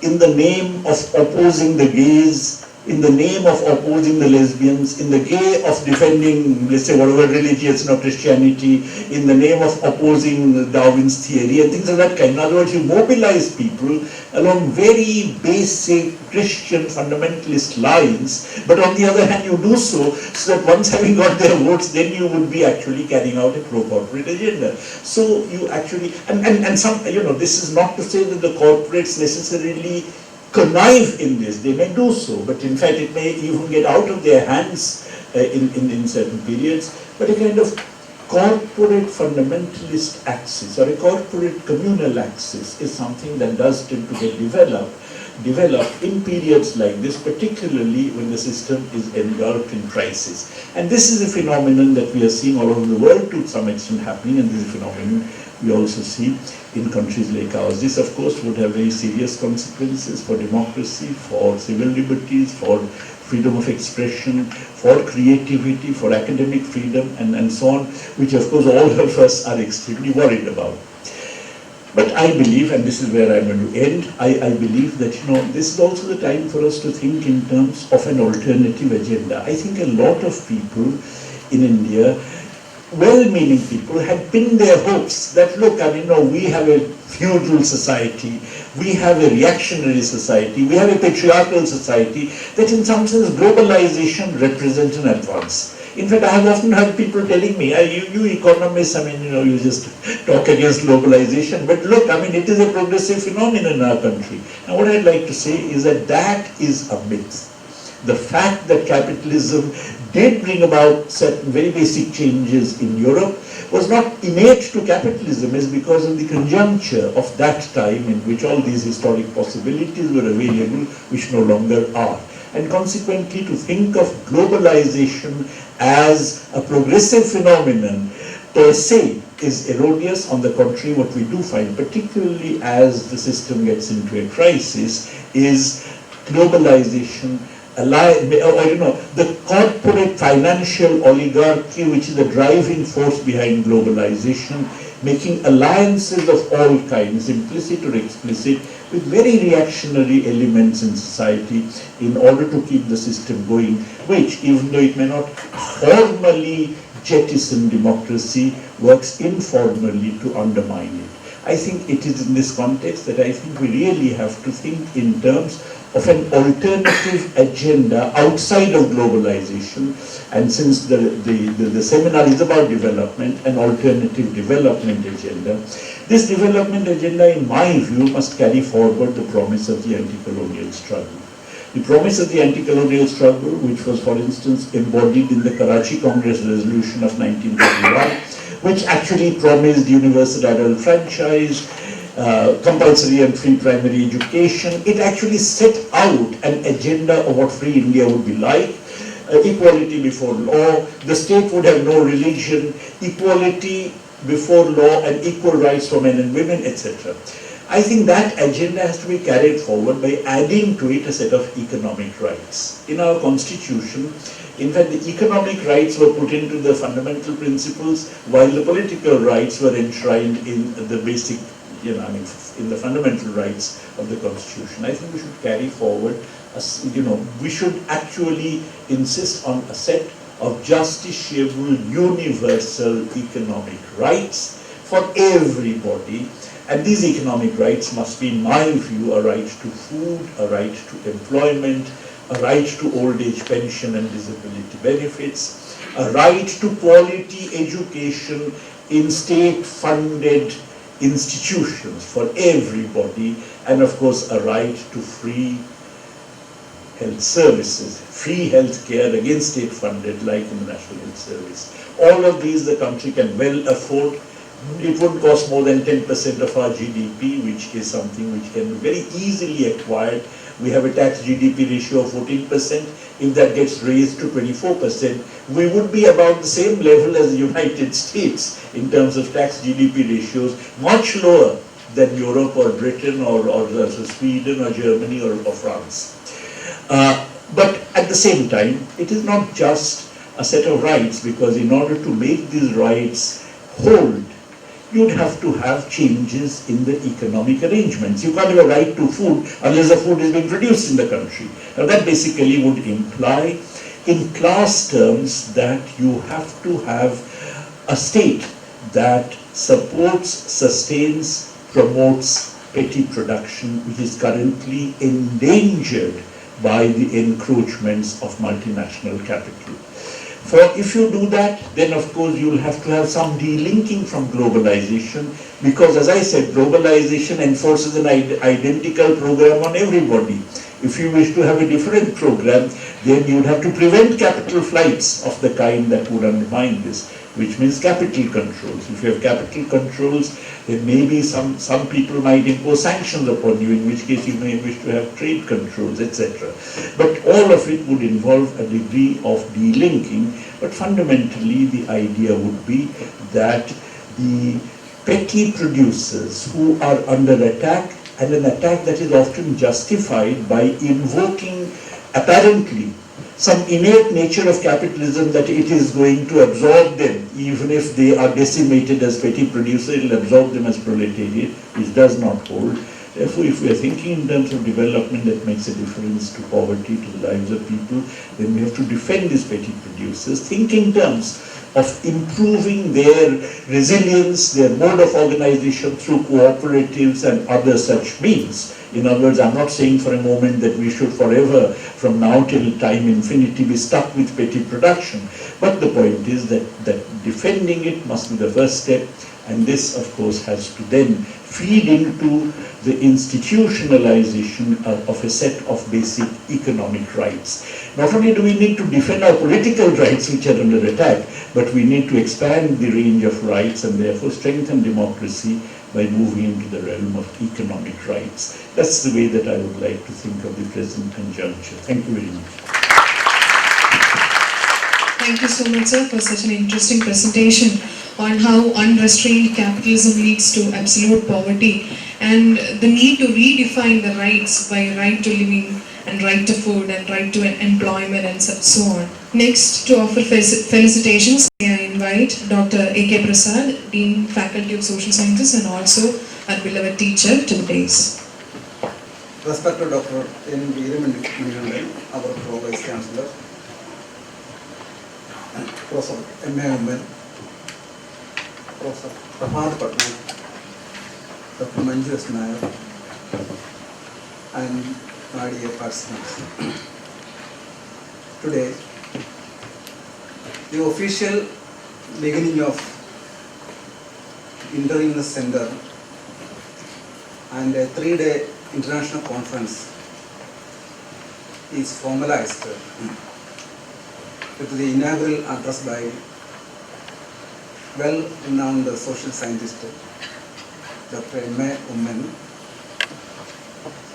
in the name of opposing the gays, in the name of opposing the lesbians, in the name of defending, let's say, whatever religious, Christianity, in the name of opposing Darwin's theory and things of that kind. In other words, you mobilize people along very basic Christian fundamentalist lines, but on the other hand, you do so that once having got their votes, then you would be actually carrying out a pro-corporate agenda. So you actually, and some, this is not to say that the corporates necessarily connive in this, they may do so, but in fact it may even get out of their hands in certain periods, but a kind of corporate fundamentalist axis or a corporate communal axis is something that does tend to get developed in periods like this, particularly when the system is engulfed in crisis. And this is a phenomenon that we are seeing all over the world to some extent happening, and this is a phenomenon we also see in countries like ours. This, of course, would have very serious consequences for democracy, for civil liberties, for freedom of expression, for creativity, for academic freedom, and so on, which, of course, all of us are extremely worried about. But I believe, and this is where I'm going to end, I believe that, this is also the time for us to think in terms of an alternative agenda. I think a lot of people in India, well-meaning people, had pinned their hopes that, look, we have a feudal society, we have a reactionary society, we have a patriarchal society, that in some sense globalization represents an advance. In fact, I have often heard people telling me, you economists, you just talk against globalization, but look, it is a progressive phenomenon in our country. And what I'd like to say is that is a myth. The fact that capitalism did bring about certain very basic changes in Europe was not innate to capitalism, is because of the conjuncture of that time in which all these historic possibilities were available, which no longer are. And consequently, to think of globalization as a progressive phenomenon per se is erroneous. On the contrary, what we do find, particularly as the system gets into a crisis, is globalization, the corporate financial oligarchy, which is the driving force behind globalization, making alliances of all kinds, implicit or explicit, with very reactionary elements in society in order to keep the system going, which, even though it may not formally jettison democracy, works informally to undermine it. I think it is in this context that I think we really have to think in terms of an alternative agenda outside of globalization, and since the seminar is about development, an alternative development agenda. This development agenda, in my view, must carry forward the promise of the anti-colonial struggle. The promise of the anti-colonial struggle, which was, for instance, embodied in the Karachi Congress resolution of 1931, which actually promised universal adult franchise, compulsory and free primary education. It actually set out an agenda of what free India would be like. Equality before law, the state would have no religion, equality before law and equal rights for men and women, etc. I think that agenda has to be carried forward by adding to it a set of economic rights. In our constitution, in fact, the economic rights were put into the fundamental principles, while the political rights were enshrined in the basic, in the fundamental rights of the constitution. I think we should carry forward, we should actually insist on a set of justiciable, universal economic rights for everybody. And these economic rights must be, in my view, a right to food, a right to employment, a right to old age pension and disability benefits, a right to quality education in state-funded institutions for everybody, and of course a right to free health services, free health care again state-funded like in the National Health Service. All of these the country can well afford. It wouldn't cost more than 10% of our GDP, which is something which can be very easily acquired. We have a tax GDP ratio of 14%. If that gets raised to 24%, we would be about the same level as the United States in terms of tax GDP ratios, much lower than Europe or Britain or Sweden or Germany or France. But at the same time, it is not just a set of rights, because in order to make these rights hold, you'd have to have changes in the economic arrangements. You can't have a right to food unless the food is being produced in the country. Now that basically would imply, in class terms, that you have to have a state that supports, sustains, promotes petty production, which is currently endangered by the encroachments of multinational capital. For if you do that, then of course you will have to have some delinking from globalization, because as I said, globalization enforces an identical program on everybody. If you wish to have a different program, then you would have to prevent capital flights of the kind that would undermine this, which means capital controls. If you have capital controls, then maybe some people might impose sanctions upon you, in which case you may wish to have trade controls, etc. But all of it would involve a degree of delinking, but fundamentally the idea would be that the petty producers who are under attack, and an attack that is often justified by invoking apparently some innate nature of capitalism, that it is going to absorb them, even if they are decimated as petty producers, it will absorb them as proletariat, which does not hold. Therefore, if we are thinking in terms of development that makes a difference to poverty, to the lives of people, then we have to defend these petty producers, think in terms of improving their resilience, their mode of organization through cooperatives and other such means. In other words, I'm not saying for a moment that we should forever, from now till time infinity, be stuck with petty production. But the point is that defending it must be the first step, and this, of course, has to then feed into the institutionalization of a set of basic economic rights. Not only do we need to defend our political rights, which are under attack, but we need to expand the range of rights and therefore strengthen democracy by moving into the realm of economic rights. That's the way that I would like to think of the present conjuncture. Thank you very much. Thank you so much, sir, for such an interesting presentation on how unrestrained capitalism leads to absolute poverty and the need to redefine the rights by right to living and right to food and right to employment and so on. Next, to offer felicitations, I invite Dr. A.K. Prasad, Dean Faculty of Social Sciences and also our beloved teacher to the dais. Respected Dr. N. Veeraman, our Pro-Vice Chancellor, Prof. M.A. Prof. Prabhat Patnaik, Dr. Manju Nair, and my dear participants. Today, the official beginning of entering the center and a 3-day international conference is formalized with the inaugural address by well-renowned social scientist Dr. M.A. Umman,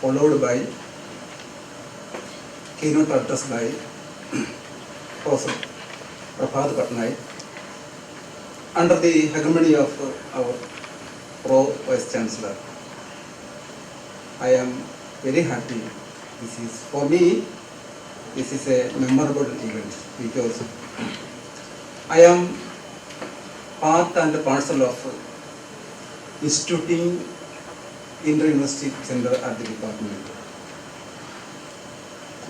followed by keynote address by Prof. Prabhat Patnaik, under the hegemony of our Prof. Vice Chancellor. I am very happy. For me, this is a memorable event because I am part and parcel of instituting inter-university center at the department.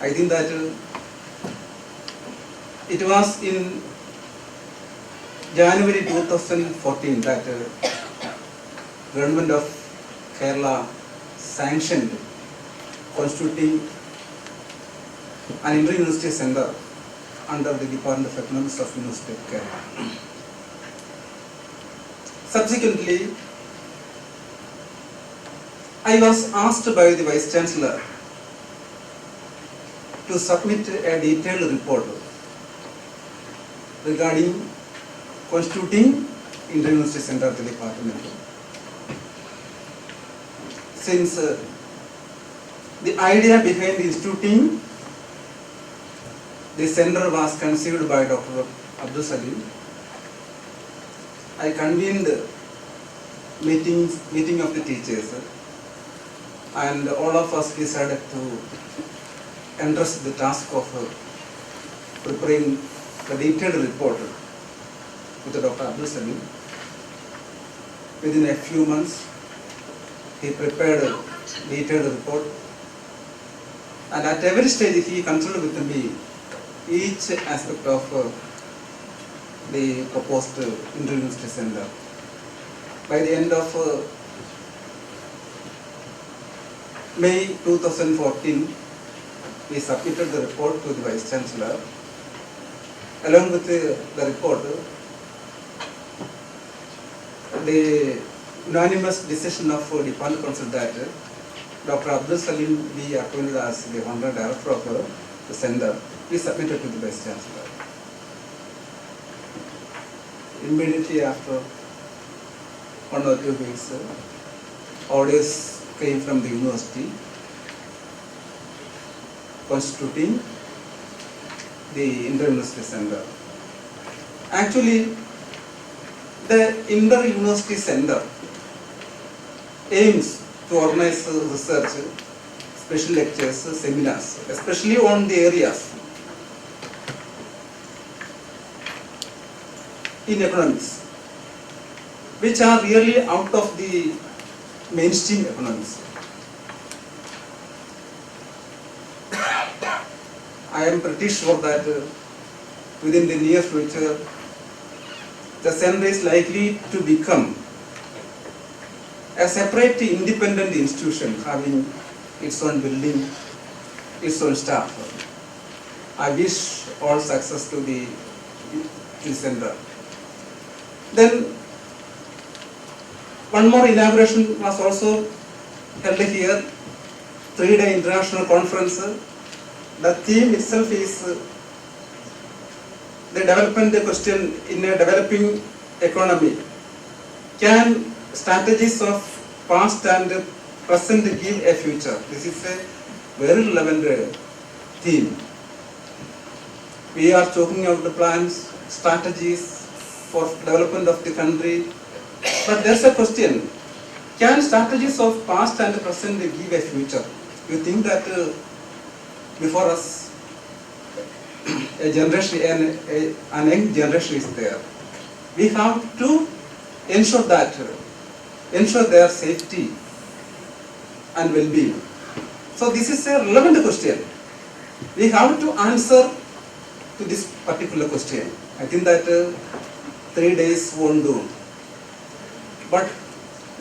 I think that it was in January 2014 that Government of Kerala sanctioned constituting an inter-university center under the Department of Economics of University of Kerala. Subsequently, I was asked by the Vice Chancellor to submit a detailed report regarding constituting inter-university center at the department. Since the idea behind instituting the center was conceived by Dr. Abdul Salim, I convened meeting of the teachers, and all of us decided to entrust the task of preparing the detailed report with Dr. Abdul Salim. Within a few months, he prepared a detailed report, and at every stage he consulted with me each aspect of the proposed inter-university center. By the end of May 2014, we submitted the report to the Vice Chancellor. Along with the report, the unanimous decision of Department Council that Dr. Abdul Salim be appointed as the Honorary Director of the Center, we submitted to the Vice Chancellor. Immediately after 1 or 2 weeks, orders came from the university constituting the inter-university center. Actually, the inter-university center aims to organize research, special lectures, seminars, especially on the areas in economics, which are really out of the mainstream economics. I am pretty sure that within the near future, the center is likely to become a separate independent institution having its own building, its own staff. I wish all success to the center. Then one more inauguration was also held here, 3-day international conference. The theme itself is the development question in a developing economy. Can strategies of past and present give a future? This is a very relevant theme. We are talking about the plans, strategies for development of the country, but there's a question: can strategies of past and present give a future? You think that before us a generation, an young generation is there. We have to ensure their safety and well-being. So this is a relevant question. We have to answer to this particular question. I think that 3 days won't do, but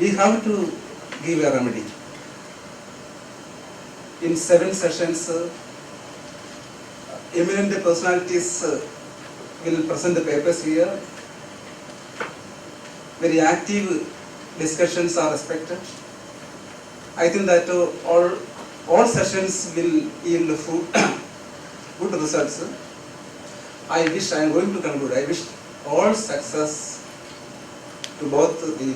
we have to give a remedy. In 7 sessions, eminent personalities will present the papers here. Very active discussions are expected. I think that all sessions will yield fruit, good results. I am going to conclude, I wish all success to both the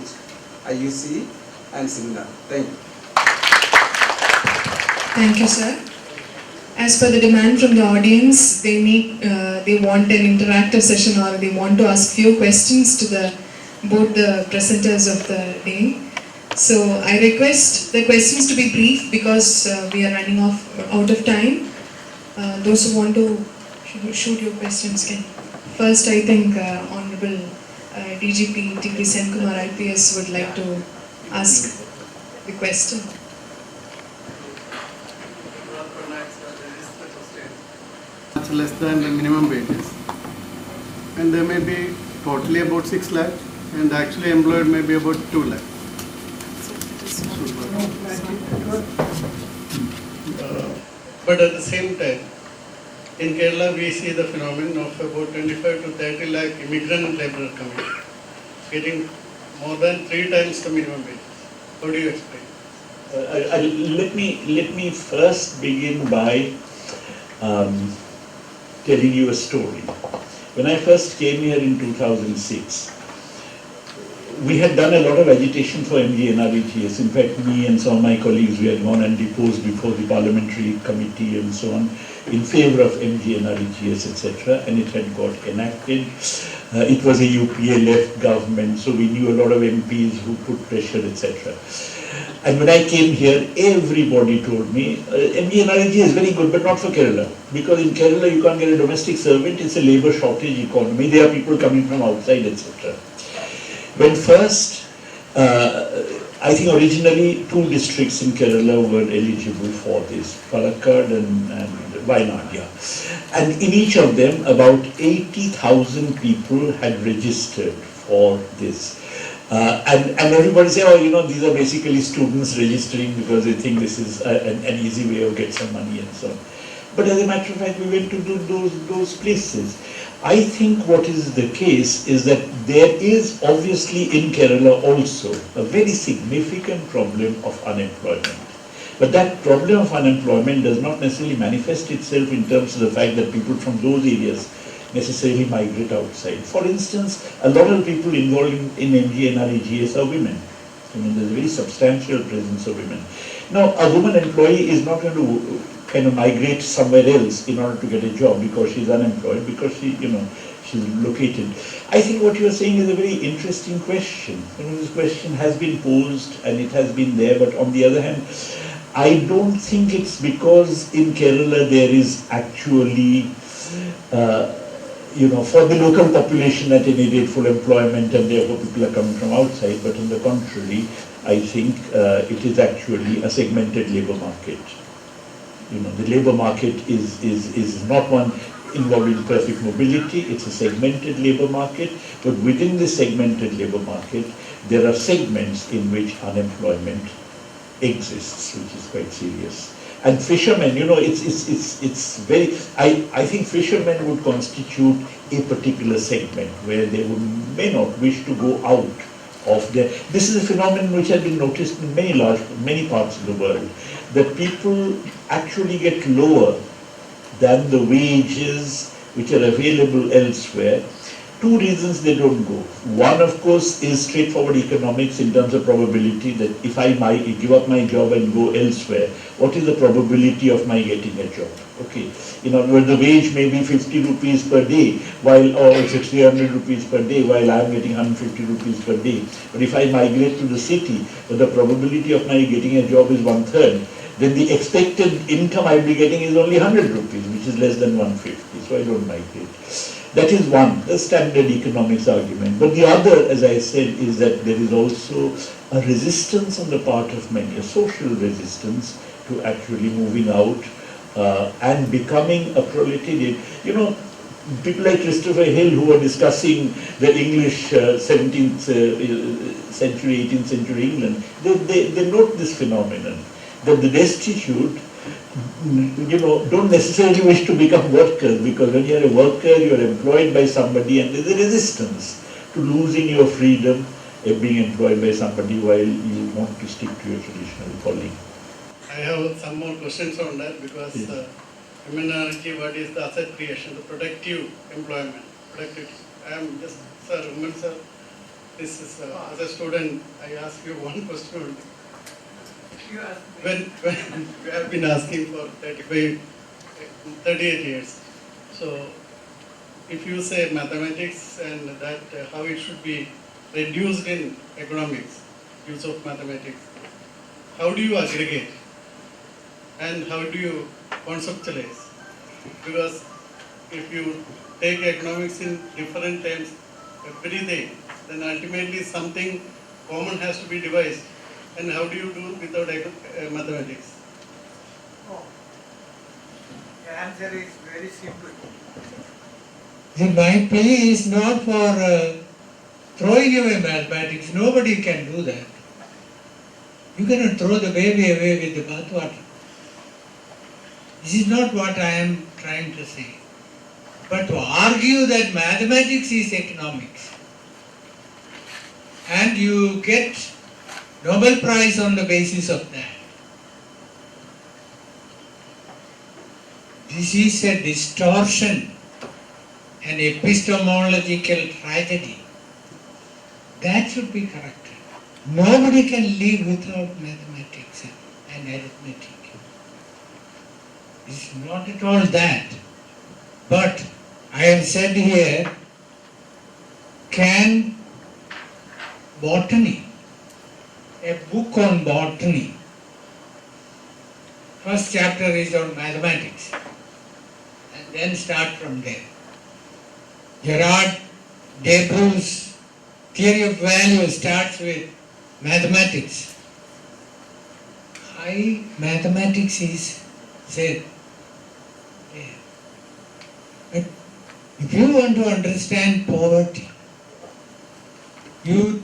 IUC and seminar. Thank you. Thank you, sir. As per the demand from the audience, they want an interactive session, or they want to ask few questions to both the presenters of the day. So I request the questions to be brief because we are running out of time. Those who want to shoot your questions can. First, I think Honorable DGP T.P. Senkumar IPS would like to ask the question. Much less than the minimum wages, and there may be totally about 6 lakh, and actually employed may be about 2 lakh. But at the same time, in Kerala we see the phenomenon of about 25 to 30 lakh immigrant laborer coming, getting more than 3 times the minimum wage. How do you explain? Let me first begin by telling you a story. When I first came here in 2006, we had done a lot of agitation for MGNREGS. In fact, me and some of my colleagues, we had gone and deposed before the parliamentary committee and so on in favor of MGNREGS, etc. And it had got enacted. It was a UPA left government, so we knew a lot of MPs who put pressure, etc. And when I came here, everybody told me, MGNREG is very good, but not for Kerala. Because in Kerala, you can't get a domestic servant, it's a labor shortage economy, there are people coming from outside, etc. When first, I think originally 2 districts in Kerala were eligible for this, Palakkad and Wayanad, yeah. And in each of them, about 80,000 people had registered for this. And everybody say, oh, you know, these are basically students registering because they think this is an easy way of get some money and so on. But as a matter of fact, we went to do those places. I think what is the case is that there is obviously in Kerala also a very significant problem of unemployment. But that problem of unemployment does not necessarily manifest itself in terms of the fact that people from those areas necessarily migrate outside. For instance, a lot of people involved in MGNREGS are women. I mean, there's a very substantial presence of women. Now, a woman employee is not going to kind of migrate somewhere else in order to get a job because she's unemployed, because she's located. I think what you're saying is a very interesting question. This question has been posed and it has been there, but on the other hand, I don't think it's because in Kerala there is actually for the local population at any rate full employment and therefore people are coming from outside, but on the contrary, I think it is actually a segmented labour market. The labour market is not one involving perfect mobility, it's a segmented labour market, but within the segmented labour market, there are segments in which unemployment exists, which is quite serious. And fishermen, it's very, I think fishermen would constitute a particular segment where they may not wish to go out of their, this is a phenomenon which has been noticed in many parts of the world, that people actually get lower than the wages which are available elsewhere. 2 reasons they don't go. One, of course, is straightforward economics in terms of probability, that if I give up my job and go elsewhere, what is the probability of my getting a job? Okay. In other words, the wage may be 50 rupees per day, or it's 300 rupees per day, while I'm getting 150 rupees per day. But if I migrate to the city, the probability of my getting a job is 1/3. Then the expected income I'll be getting is only 100 rupees, which is less than 150. So I don't migrate. That is one, the standard economics argument. But the other, as I said, is that there is also a resistance on the part of many, a social resistance to actually moving out and becoming a proletariat. People like Christopher Hill, who were discussing the English 17th century, 18th century England, they note this phenomenon, that the destitute don't necessarily wish to become workers, because when you're a worker, you're employed by somebody and there's a resistance to losing your freedom being employed by somebody while you want to stick to your traditional calling. I have some more questions on that because Yes. MNRG, what is the asset creation, the productive employment, productivity. I am just, sir, Women sir, this is, as a student, I ask you one question only. When you have been asking for 38 years, so if you say mathematics and that how it should be reduced in economics, use of mathematics, how do you aggregate and how do you conceptualize? Because if you take economics in different terms, everything, then ultimately something common has to be devised. And how do you do without mathematics? Oh, the answer is very simple. See, my plea is not for throwing away mathematics. Nobody can do that. You cannot throw the baby away with the bathwater. This is not what I am trying to say. But to argue that mathematics is economics and you get Nobel Prize on the basis of that. This is a distortion, an epistemological tragedy. That should be corrected. Nobody can live without mathematics and arithmetic. It's not at all that. But I have said here, can botany, a book on botany, first chapter is on mathematics, and then start from there. Gerard Debreu's theory of value starts with mathematics. High mathematics is said there. But if you want to understand poverty, you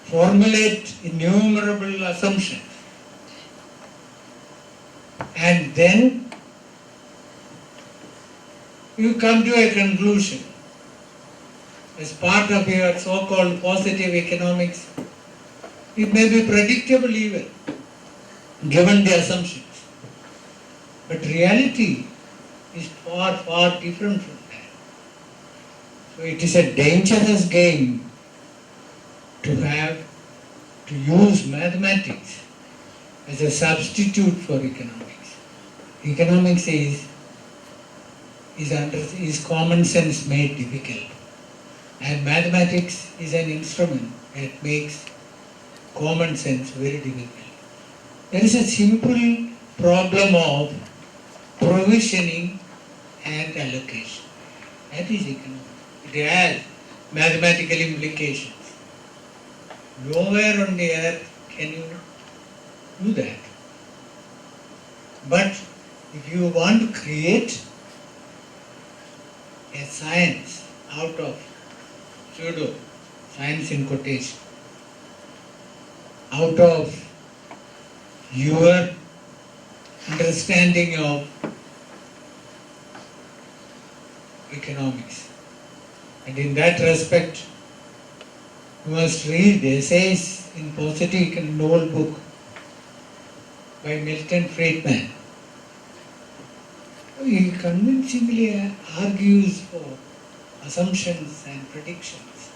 formulate innumerable assumptions and then you come to a conclusion as part of your so-called positive economics. It may be predictable even, given the assumptions. But reality is far, far different from that. So it is a dangerous game to use mathematics as a substitute for economics. Economics is common sense made difficult, and mathematics is an instrument that makes common sense very difficult. There is a simple problem of provisioning and allocation. That is economics. It has mathematical implications. Nowhere on the earth can you do that. But if you want to create a science out of pseudo, science in quotation, out of your understanding of economics, and in that respect, you must read essays in Positive an old book by Milton Friedman. He convincingly argues for assumptions and predictions.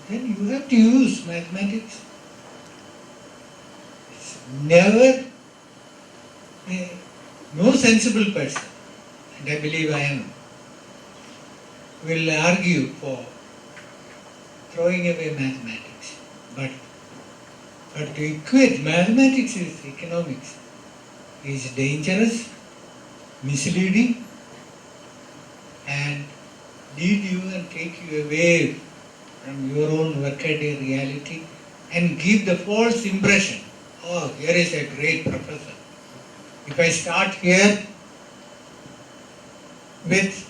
Then you have to use mathematics. It's never, no sensible person, and I believe I am, will argue for throwing away mathematics. But to equate mathematics with economics is dangerous, misleading, and lead you and take you away from your own workaday reality and give the false impression, oh, here is a great professor. If I start here with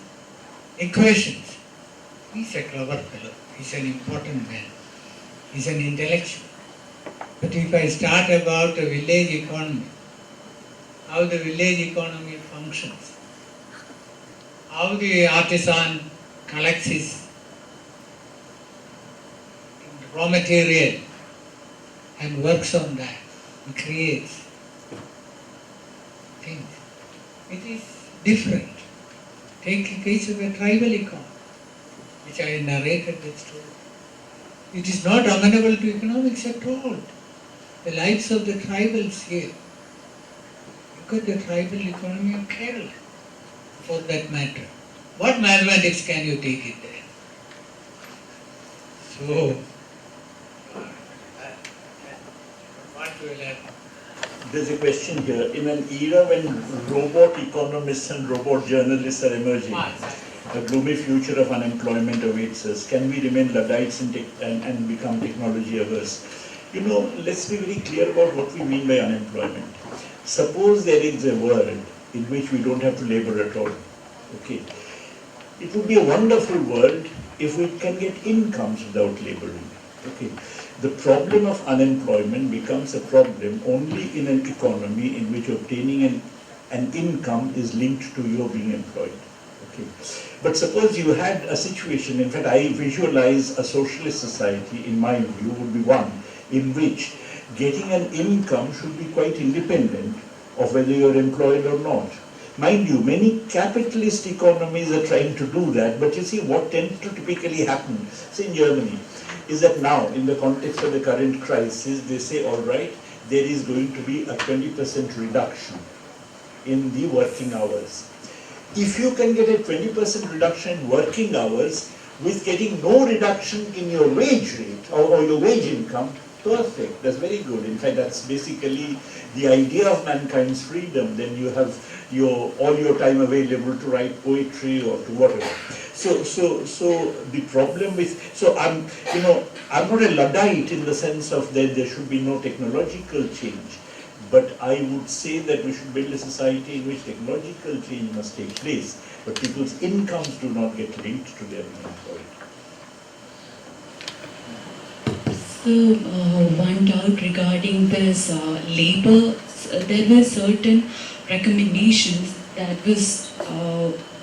equations, he's a clever fellow, he's an important man, he's an intellectual. But if I start about a village economy, how the village economy functions, how the artisan collects his raw material and works on that and creates things. It is different. Take the case of a tribal economy, which I narrated the story. It is not amenable to economics at all. The lives of the tribals here. Look at the tribal economy of Kerala, for that matter. What mathematics can you take it there? So, I want to elaborate. There's a question here. In an era when robot economists and robot journalists are emerging, a gloomy future of unemployment awaits us. Can we remain Luddites and become technology averse? You know, let's be very clear about what we mean by unemployment. Suppose there is a world in which we don't have to labor at all. Okay. It would be a wonderful world if we can get incomes without laboring. Okay. The problem of unemployment becomes a problem only in an economy in which obtaining an income is linked to your being employed. Okay. But suppose you had a situation, in fact I visualize a socialist society in my view would be one in which getting an income should be quite independent of whether you're employed or not. Mind you, many capitalist economies are trying to do that, but you see what tends to typically happen, say in Germany, is that now in the context of the current crisis, they say, all right, there is going to be a 20% reduction in the working hours. If you can get a 20% reduction in working hours with getting no reduction in your wage rate or your wage income, perfect, that's very good. In fact, that's basically the idea of mankind's freedom. Then you have all your time available to write poetry or to whatever. So the problem with, I'm not a Luddite in the sense of that there should be no technological change. But I would say that we should build a society in which technological change must take place, but people's incomes do not get linked to their being employed. So, one doubt regarding this labor, there were certain recommendations that was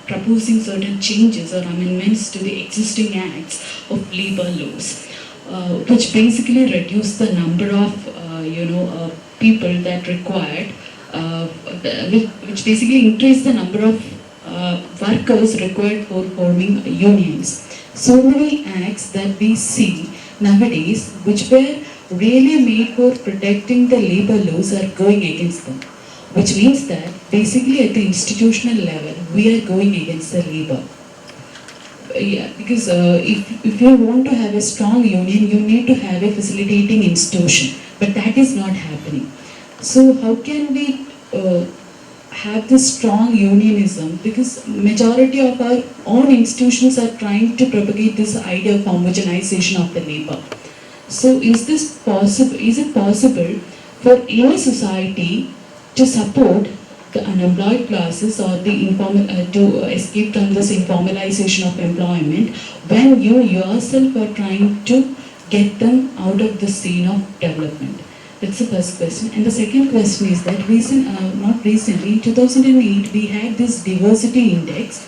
proposing certain changes or amendments to the existing acts of labor laws, which basically reduced the number of people that required, which basically increased the number of workers required for forming unions. So many acts that we see nowadays, which were really made for protecting the labor laws, are going against them. Which means that basically at the institutional level, we are going against the labor. Yeah, because if you want to have a strong union, you need to have a facilitating institution, but that is not happening. So how can we have this strong unionism? Because majority of our own institutions are trying to propagate this idea of homogenization of the labor. So is it possible for any society to support the unemployed classes or the informal to escape from this informalization of employment when you yourself are trying to get them out of the scene of development? That's the first question. And the second question is that not recently, in 2008, we had this diversity index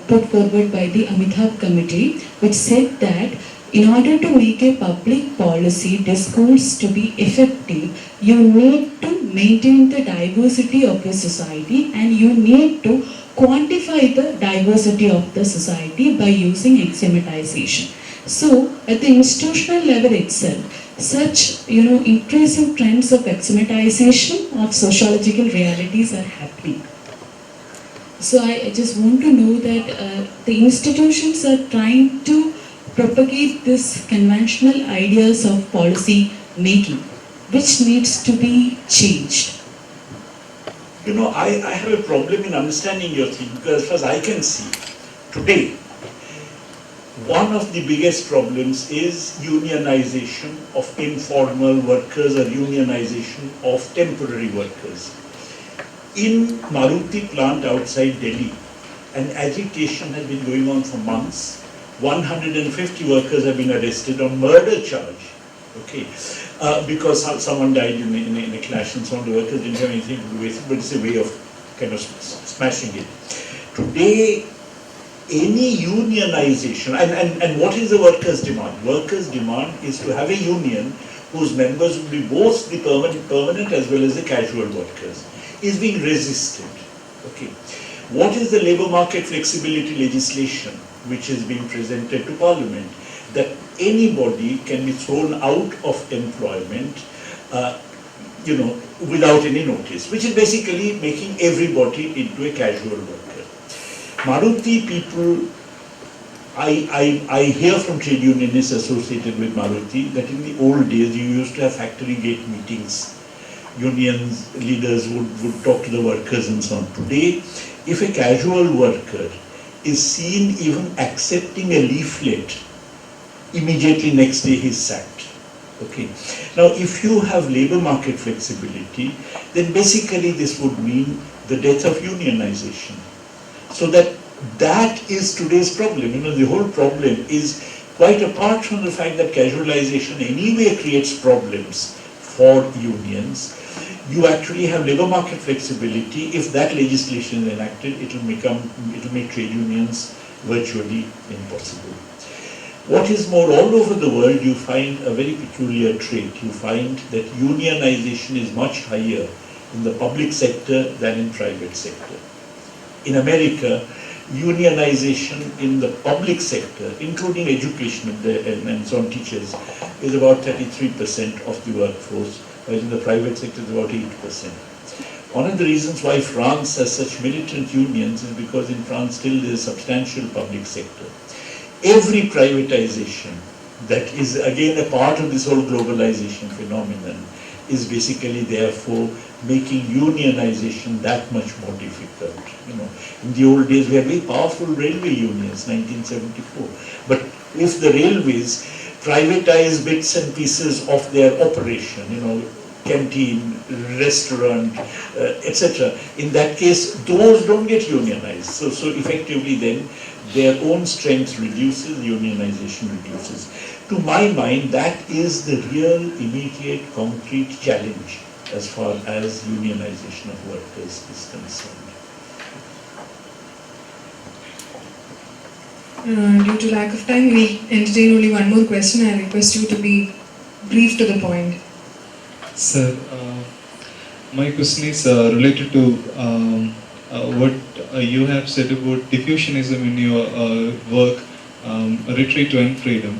put forward by the Amitabh Committee, which said that in order to make a public policy discourse to be effective, you need to maintain the diversity of your society and you need to quantify the diversity of the society by using axiomatization. So, at the institutional level itself, such increasing trends of axiomatization of sociological realities are happening. So, I just want to know that the institutions are trying to propagate this conventional ideas of policy making, which needs to be changed. I have a problem in understanding your thing, because as far as I can see, today, one of the biggest problems is unionization of informal workers or unionization of temporary workers. In Maruti plant outside Delhi, an agitation has been going on for months. 150 workers have been arrested on murder charge, okay, because someone died in a clash and some of the workers didn't have anything to do with it, but it's a way of kind of smashing it. Today, any unionization, and what is the workers' demand? Workers' demand is to have a union whose members will be both the permanent as well as the casual workers, is being resisted. Okay. What is the labour market flexibility legislation which is being presented to Parliament? That anybody can be thrown out of employment, without any notice, which is basically making everybody into a casual worker. Maruti people, I hear from trade unionists associated with Maruti that in the old days you used to have factory gate meetings. Unions leaders would talk to the workers and so on. Today, if a casual worker is seen even accepting a leaflet, immediately next day he's sacked. Okay. Now, if you have labour market flexibility, then basically this would mean the death of unionization. So that is today's problem. The whole problem is quite apart from the fact that casualization anyway creates problems for unions. You actually have labour market flexibility. If that legislation is enacted, it will make trade unions virtually impossible. What is more, all over the world you find a very peculiar trait. You find that unionization is much higher in the public sector than in private sector. In America, unionization in the public sector, including education and so on, teachers, is about 33% of the workforce, whereas in the private sector it's about 8%. One of the reasons why France has such militant unions is because in France still there is substantial public sector. Every privatization that is again a part of this whole globalization phenomenon is basically therefore making unionization that much more difficult. In the old days we had very powerful railway unions, 1974. But if the railways privatize bits and pieces of their operation, canteen, restaurant, etc., in that case those don't get unionized. So effectively then their own strength reduces, unionization reduces. To my mind, that is the real immediate concrete challenge as far as unionization of workers is concerned. Due to lack of time, we entertain only one more question. I request you to be brief to the point. Sir, my question is related to what you have said about diffusionism in your work, Retreat to End Freedom,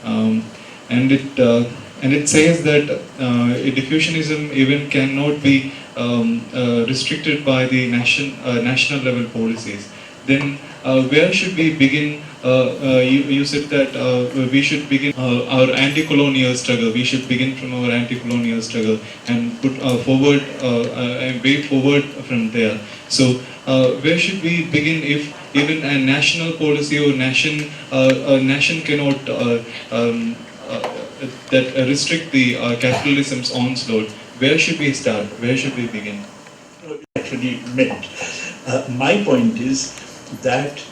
and it says that diffusionism even cannot be restricted by the national level policies. Then where should we begin? You said that we should begin our anti-colonial struggle. We should begin from our anti-colonial struggle and put forward and way forward from there. So where should we begin if even a national policy or nation cannot that restrict the capitalism's onslaught? Where should we start? Where should we begin? Actually meant. My point is that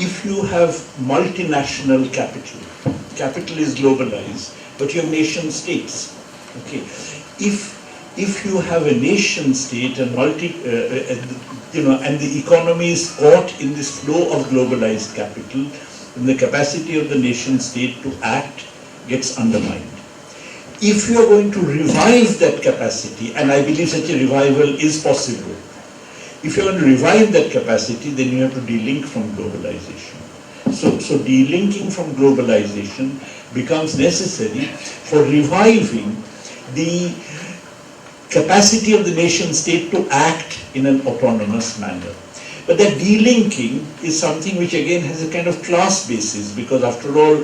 if you have multinational capital is globalized, but you have nation states. Okay, if you have a nation state and and the economy is caught in this flow of globalized capital, then the capacity of the nation state to act gets undermined. If you are going to revive that capacity, and I believe such a revival is possible, if you are going to revive that capacity, then you have to delink from globalization. So delinking from globalization becomes necessary for reviving the capacity of the nation state to act in an autonomous manner. But that delinking is something which again has a kind of class basis, because after all,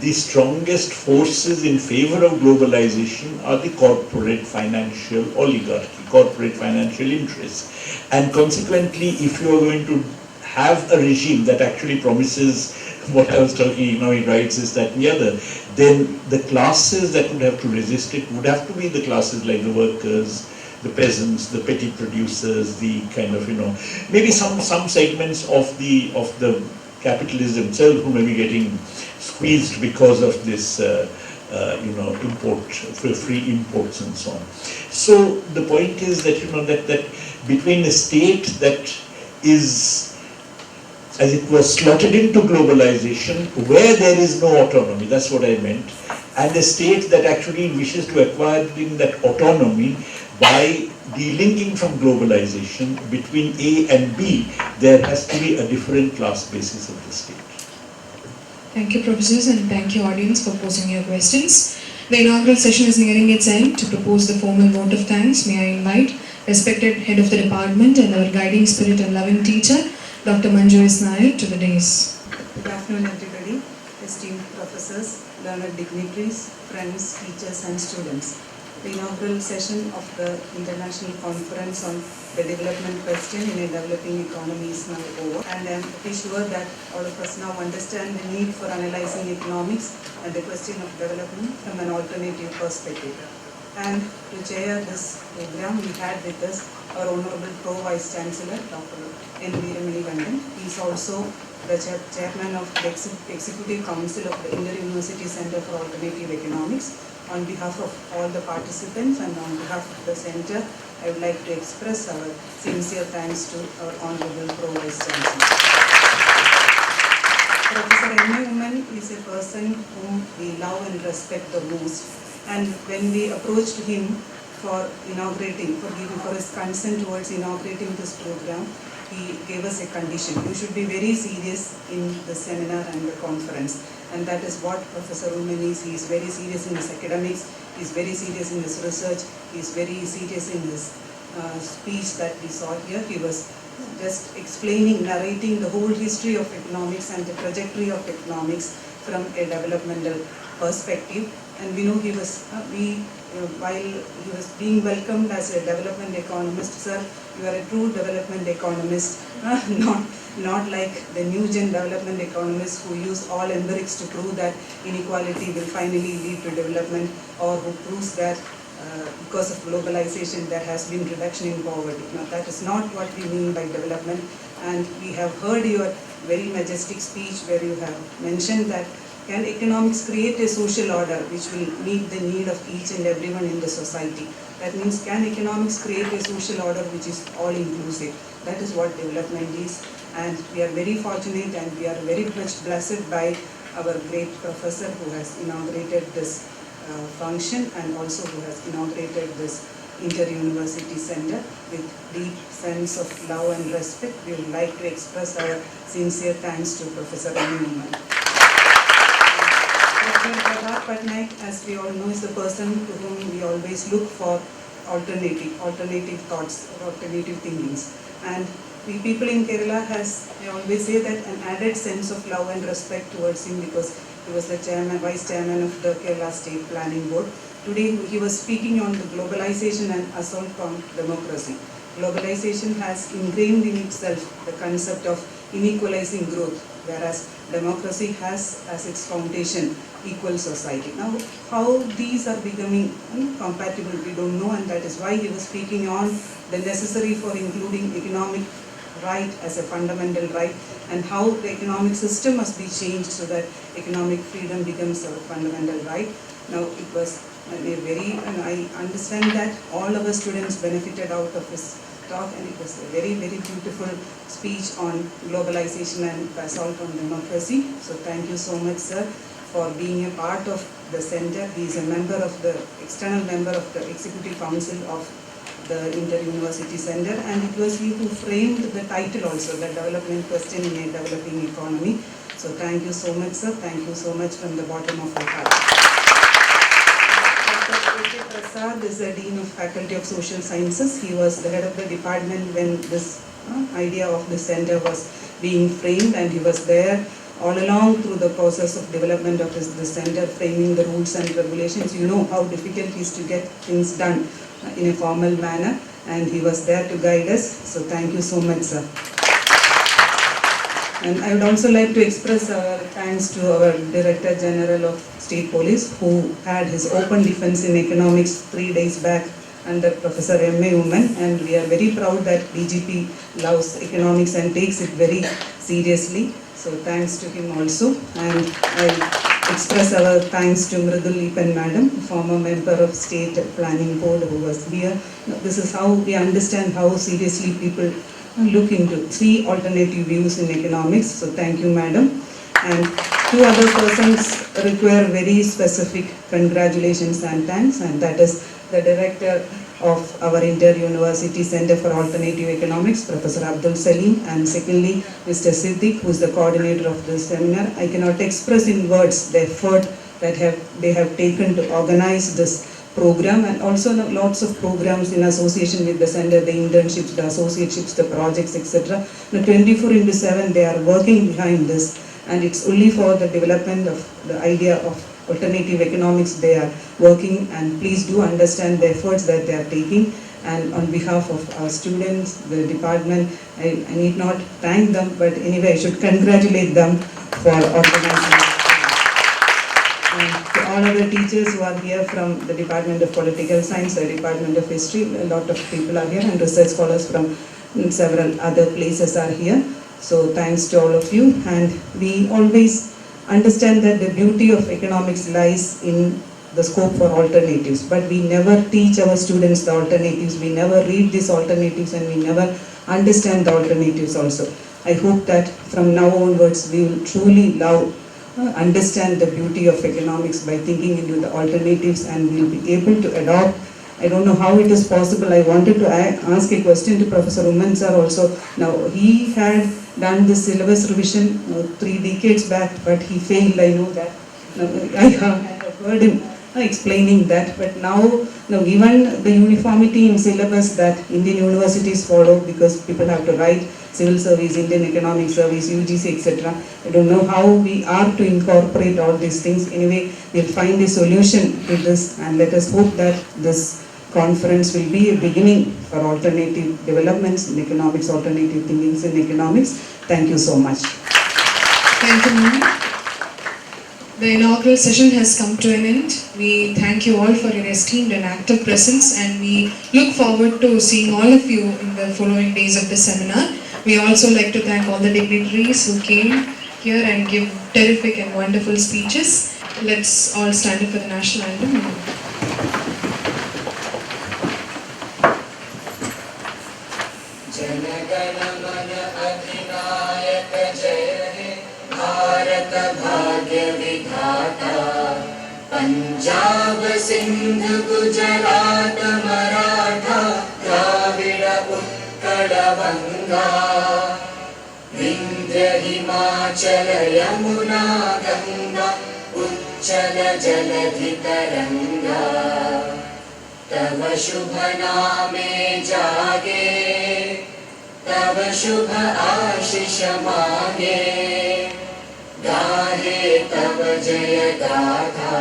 the strongest forces in favor of globalization are the corporate financial oligarchy, corporate financial interests. And consequently, if you are going to have a regime that actually promises what I was talking, economic rights, is that and the other, then the classes that would have to resist it would have to be the classes like the workers, the peasants, the petty producers, the kind of, maybe some segments of the capitalism itself who may be getting squeezed because of this, free imports and so on. So the point is that, that between a state that is as it was slotted into globalization, where there is no autonomy, that's what I meant, and a state that actually wishes to acquire that autonomy by delinking from globalization between A and B, there has to be a different class basis of the state. Thank you, professors, and thank you, audience, for posing your questions. The inaugural session is nearing its end. To propose the formal vote of thanks, may I invite respected head of the department and our guiding spirit and loving teacher, Dr. Manju S. Nair, to the dais. Good afternoon, everybody, esteemed professors, learned dignitaries, friends, teachers, and students. The inaugural session of the International Conference on the Development Question in a Developing Economy is now over, and I am pretty sure that all of us now understand the need for analyzing economics and the question of development from an alternative perspective. And to chair this program, we had with us our Honorable Pro Vice Chancellor, Dr. Emeritus. He is also the chairman of the Executive Council of the Inter-University Center for Alternative Economics. On behalf of all the participants and on behalf of the center, I would like to express our sincere thanks to our Honorable Pro Vice Chancellor. Professor Emeritus is a person whom we love and respect the most. And when we approached him for for his consent towards inaugurating this program, he gave us a condition. You should be very serious in the seminar and the conference. And that is what Professor Uman is. He is very serious in his academics, he is very serious in his research, he is very serious in his speech that we saw here. He was just narrating the whole history of economics and the trajectory of economics from a developmental perspective. And we know he was, while he was being welcomed as a development economist, sir, you are a true development economist, not like the new gen development economists who use all empirics to prove that inequality will finally lead to development, or who proves that because of globalization there has been reduction in poverty. Now, that is not what we mean by development. And we have heard your very majestic speech where you have mentioned that can economics create a social order which will meet the need of each and everyone in the society? That means, can economics create a social order which is all inclusive? That is what development is. And we are very fortunate and we are very much blessed by our great professor who has inaugurated this function and also who has inaugurated this Inter-University Center with deep sense of love and respect. We would like to express our sincere thanks to Professor Emeritus. Prabhat Patnaik, as we all know, is the person to whom we always look for alternative thoughts or alternative thinkings. And we people in Kerala I always say that an added sense of love and respect towards him because he was the vice chairman of the Kerala State Planning Board. Today he was speaking on the globalization and assault on democracy. Globalization has ingrained in itself the concept of inequalizing growth, whereas democracy has as its foundation equal society. Now, how these are becoming compatible, we don't know, and that is why he was speaking on the necessary for including economic right as a fundamental right, and how the economic system must be changed so that economic freedom becomes a fundamental right. Now, it was I understand that all our students benefited out of his talk, and it was a very, very beautiful speech on globalization and assault on democracy. So thank you so much, sir, for being a part of the center. He is a external member of the Executive Council of the Inter-University Center, and it was he who framed the title also, the development question in a developing economy. So thank you so much, sir. Thank you so much from the bottom of our heart. Dr. Prasad is the Dean of Faculty of Social Sciences. He was the head of the department when this idea of the center was being framed, and he was there all along through the process of development of the center, framing the rules and regulations. You know how difficult it is to get things done in a formal manner, and he was there to guide us. So thank you so much, sir. And I would also like to express our thanks to our Director General of State Police, who had his open defense in economics 3 days back under Professor M.A. Uman, and we are very proud that DGP loves economics and takes it very seriously. So thanks to him also. And I express our thanks to Mridul Lipan Madam, former member of State Planning Board, who was here. This is how we understand how seriously people look into 3 alternative views in economics. So thank you, madam. And 2 other persons require very specific congratulations and thanks, and that is the director of our Inter-University Center for Alternative Economics, Professor Abdul Salim, and secondly, Mr. Siddiq, who is the coordinator of this seminar. I cannot express in words the effort that they have taken to organize this program, and also lots of programs in association with the center, the internships, the associateships, the projects, etc. 24/7 they are working behind this, and it's only for the development of the idea of alternative economics they are working, and please do understand the efforts that they are taking. And on behalf of our students, the department, I need not thank them, but anyway I should congratulate them for organizing. And to all other teachers who are here from the Department of Political Science, the Department of History, a lot of people are here, and research scholars from several other places are here. So thanks to all of you, and we always understand that the beauty of economics lies in the scope for alternatives, but we never teach our students the alternatives, we never read these alternatives, and we never understand the alternatives also. I hope that from now onwards we will truly understand the beauty of economics by thinking into the alternatives, and we will be able to adopt. I don't know how it is possible. I wanted to ask a question to Professor Uman sir also. Now, he had done this syllabus revision 3 decades back, but he failed, I know that. I have heard him explaining that, but now given the uniformity in syllabus that Indian universities follow, because people have to write civil service, Indian economic service, UGC, etc. I don't know how we are to incorporate all these things. Anyway, we'll find a solution to this, and let us hope that this conference will be a beginning for alternative developments in economics, alternative thinkings in economics. Thank you so much. Thank you, ma'am. The inaugural session has come to an end. We thank you all for your esteemed and active presence, and we look forward to seeing all of you in the following days of the seminar. We also like to thank all the dignitaries who came here and give terrific and wonderful speeches. Let's all stand up for the national anthem. Punjab Sindh Gujarat Maratha Dravid Utkal बंगा विंध्य हिमाचल यमुना गंगा उच्चल जलधि तरंगा तव शुभ नामे जागे तव शुभ आशीष मांगे गाहे तव जय गाथा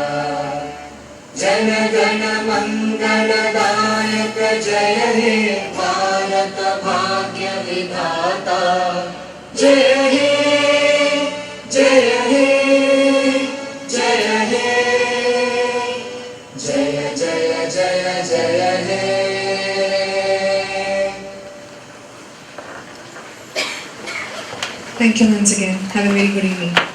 जन गण मंगलदायक जय हे भारत भाग्य विधाता जय हे जय हे जय हे जय जय जय जय हे Thank you once again. Have a very good evening.